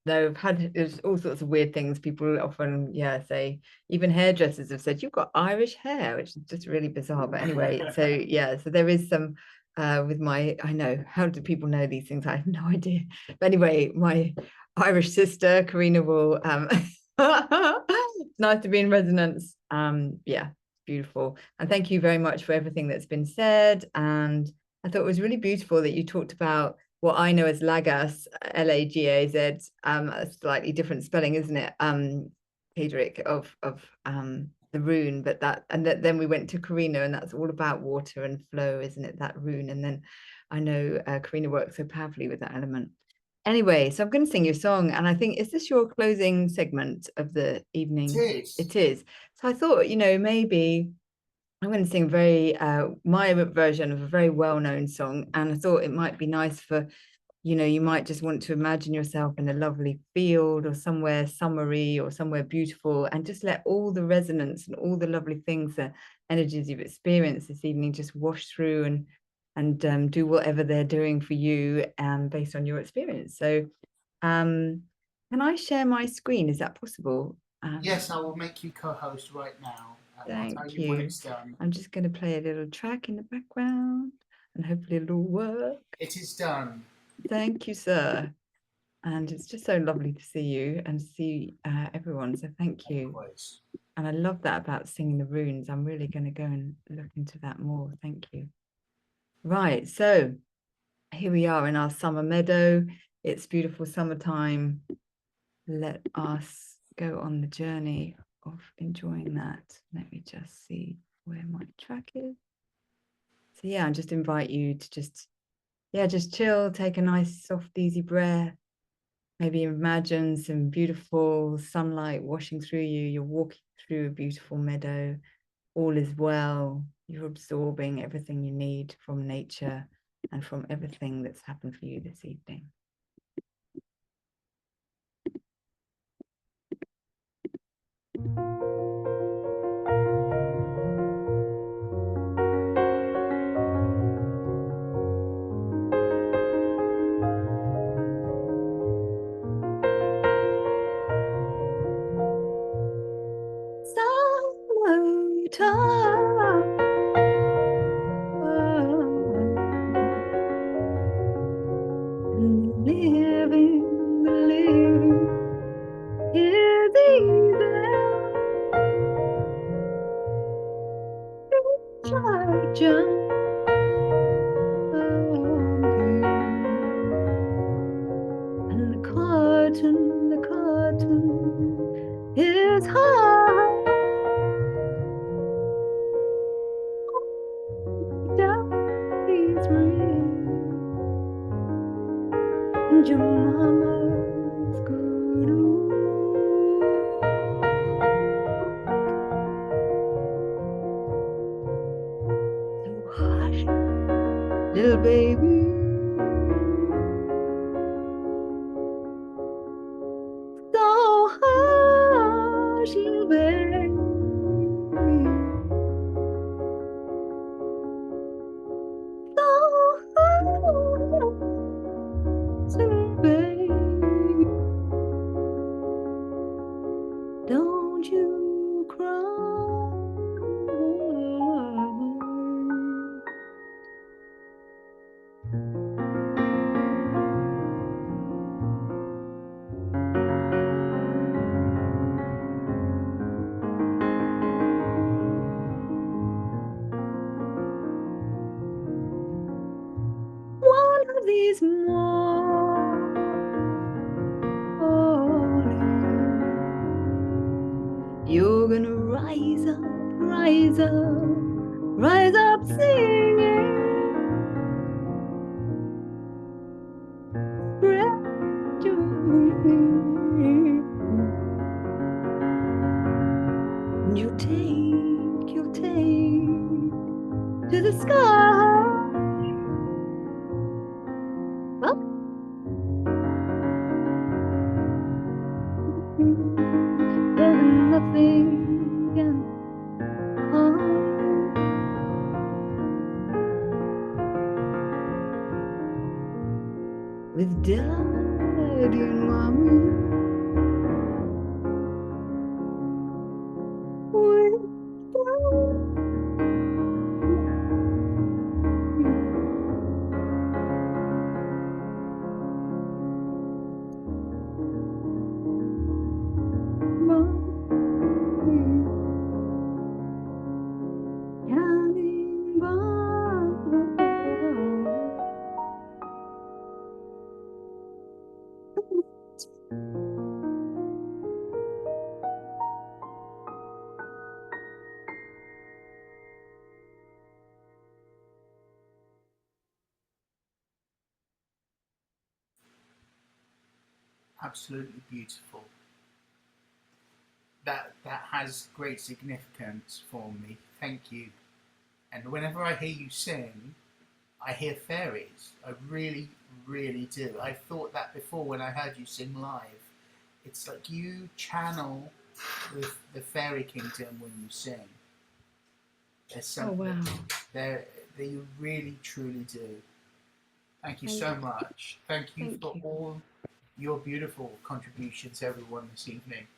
No, there's all sorts of weird things. People often, say, even hairdressers have said, you've got Irish hair, which is just really bizarre. But anyway, so there is some with my, I know, how do people know these things? I have no idea. But anyway, my Irish sister, Carina, will, it's nice to be in resonance. Yeah, beautiful. And thank you very much for everything that's been said. And I thought it was really beautiful that you talked about what I know as Lagaz, Lagaz, a slightly different spelling, isn't it? Kaedrich of the rune, but then we went to Carina, and that's all about water and flow, isn't it? That rune. And then I know Carina works so powerfully with that element. Anyway, so I'm going to sing you a song, and I think, is this your closing segment of the evening? It is. It is. So I thought, maybe I'm going to sing my version of a very well-known song, and I thought it might be nice for, you might just want to imagine yourself in a lovely field or somewhere summery or somewhere beautiful, and just let all the resonance and all the lovely things, the energies you've experienced this evening, just wash through and do whatever they're doing for you based on your experience. So can I share my screen? Is that possible? Yes, I will make you co-host right now. Thank I'll tell you when you. it's done. I'm just going to play a little track in the background, and hopefully it'll work. It is done. Thank you, sir. And it's just so lovely to see you and see everyone. So thank you. Likewise. And I love that about singing the runes. I'm really going to go and look into that more. Thank you. Right. So here we are in our summer meadow. It's beautiful summertime. Let us go on the journey of enjoying that. Let me just see where my track is. So yeah, I just invite you to just chill, take a nice, soft, easy breath. Maybe imagine some beautiful sunlight washing through you. You're walking through a beautiful meadow. All is well. You're absorbing everything you need from nature and from everything that's happened for you this evening. Little baby, so hush, little baby, so hush, little baby, don't you cry. One of these mornings, you're gonna rise up, rise up, rise up singing. Spread your wings. You'll take to the sky. Well, there's nothing can harm. With daddy and mommy, with daddy. Absolutely beautiful. That has great significance for me. Thank you. And whenever I hear you sing, I hear fairies. I really, really do. I thought that before when I heard you sing live. It's like you channel the fairy kingdom when you sing. There's something there that you really, truly do. Thank you so much. Thank you for all your beautiful contributions, everyone, this evening.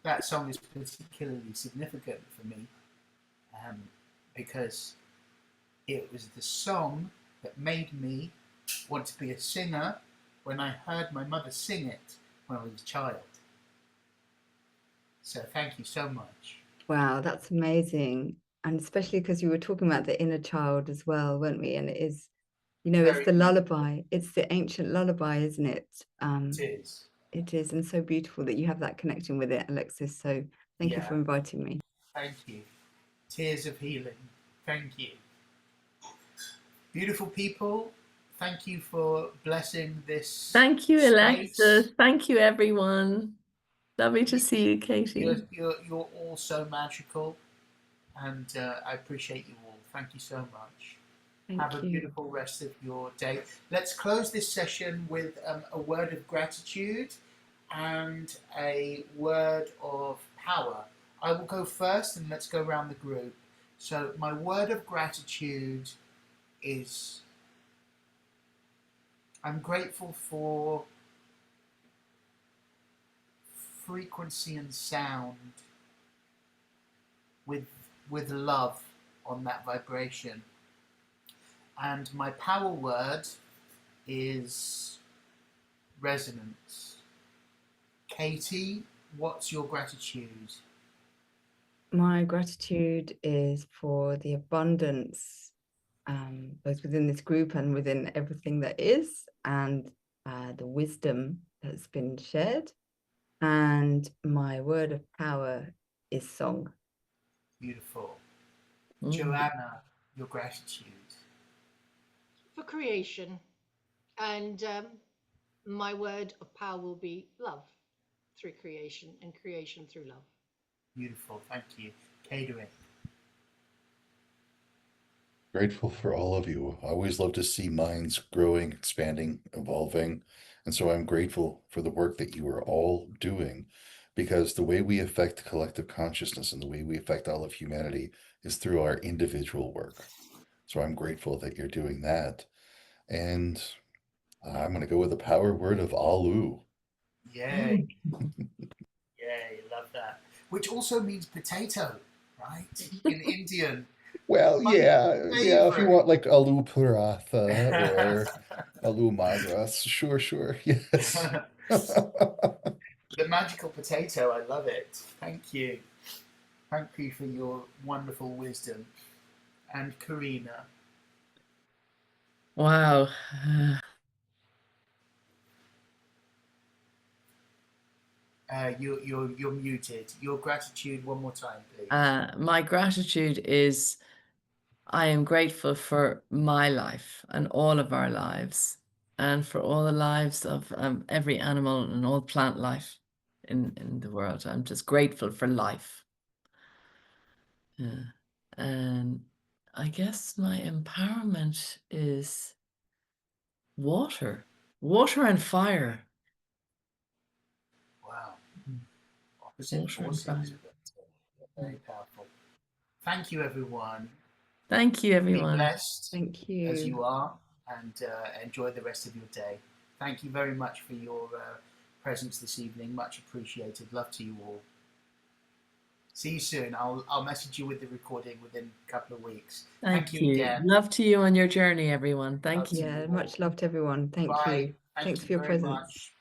That song is particularly significant for me because it was the song that made me want to be a singer when I heard my mother sing it when I was a child. So thank you so much. Wow, that's amazing. And especially because you were talking about the inner child as well, weren't we? And it is, you know, it's the lullaby. It's the ancient lullaby, isn't it? It is. It is, and so beautiful that you have that connection with it, Alexis. So thank you for inviting me. Thank you. Tears of healing. Thank you. Beautiful people, thank you for blessing this. Thank you, space. Alexis. Thank you, everyone. Lovely to see you, Katie. You're all so magical, and I appreciate you all. Thank you so much. Have a beautiful rest of your day. Let's close this session with a word of gratitude and a word of power. I will go first, and let's go around the group. So my word of gratitude is I'm grateful for frequency and sound with love on that vibration. And my power word is resonance. Katie, what's your gratitude? My gratitude is for the abundance, both within this group and within everything that is, and the wisdom that's been shared. And my word of power is song. Beautiful. Joanna, your gratitude. For creation. And my word of power will be love through creation and creation through love. Beautiful, thank you. Kaedrich. Grateful for all of you. I always love to see minds growing, expanding, evolving. And so I'm grateful for the work that you are all doing, because the way we affect collective consciousness and the way we affect all of humanity is through our individual work. So I'm grateful that you're doing that. And I'm going to go with the power word of Alu. Yay. Yay, love that. Which also means potato, right? In Indian. Well, yeah, if you want like Alu Paratha or Alu Madras, sure, yes. The magical potato, I love it. Thank you. Thank you for your wonderful wisdom. And Carina. Wow. You're muted. Your gratitude one more time, please. My gratitude is I am grateful for my life and all of our lives, and for all the lives of every animal and all plant life in the world. I'm just grateful for life. Yeah. And I guess my empowerment is water and fire. Wow. Opposite forces. Very powerful. Thank you, everyone. Thank you, everyone. Be blessed. Thank you. As you are, and enjoy the rest of your day. Thank you very much for your presence this evening. Much appreciated. Love to you all. See you soon. I'll message you with the recording within a couple of weeks. Thank you again. Love to you on your journey, everyone. Thank you. Yeah, much love to everyone. Thank Bye. you. Thanks for your presence. Much.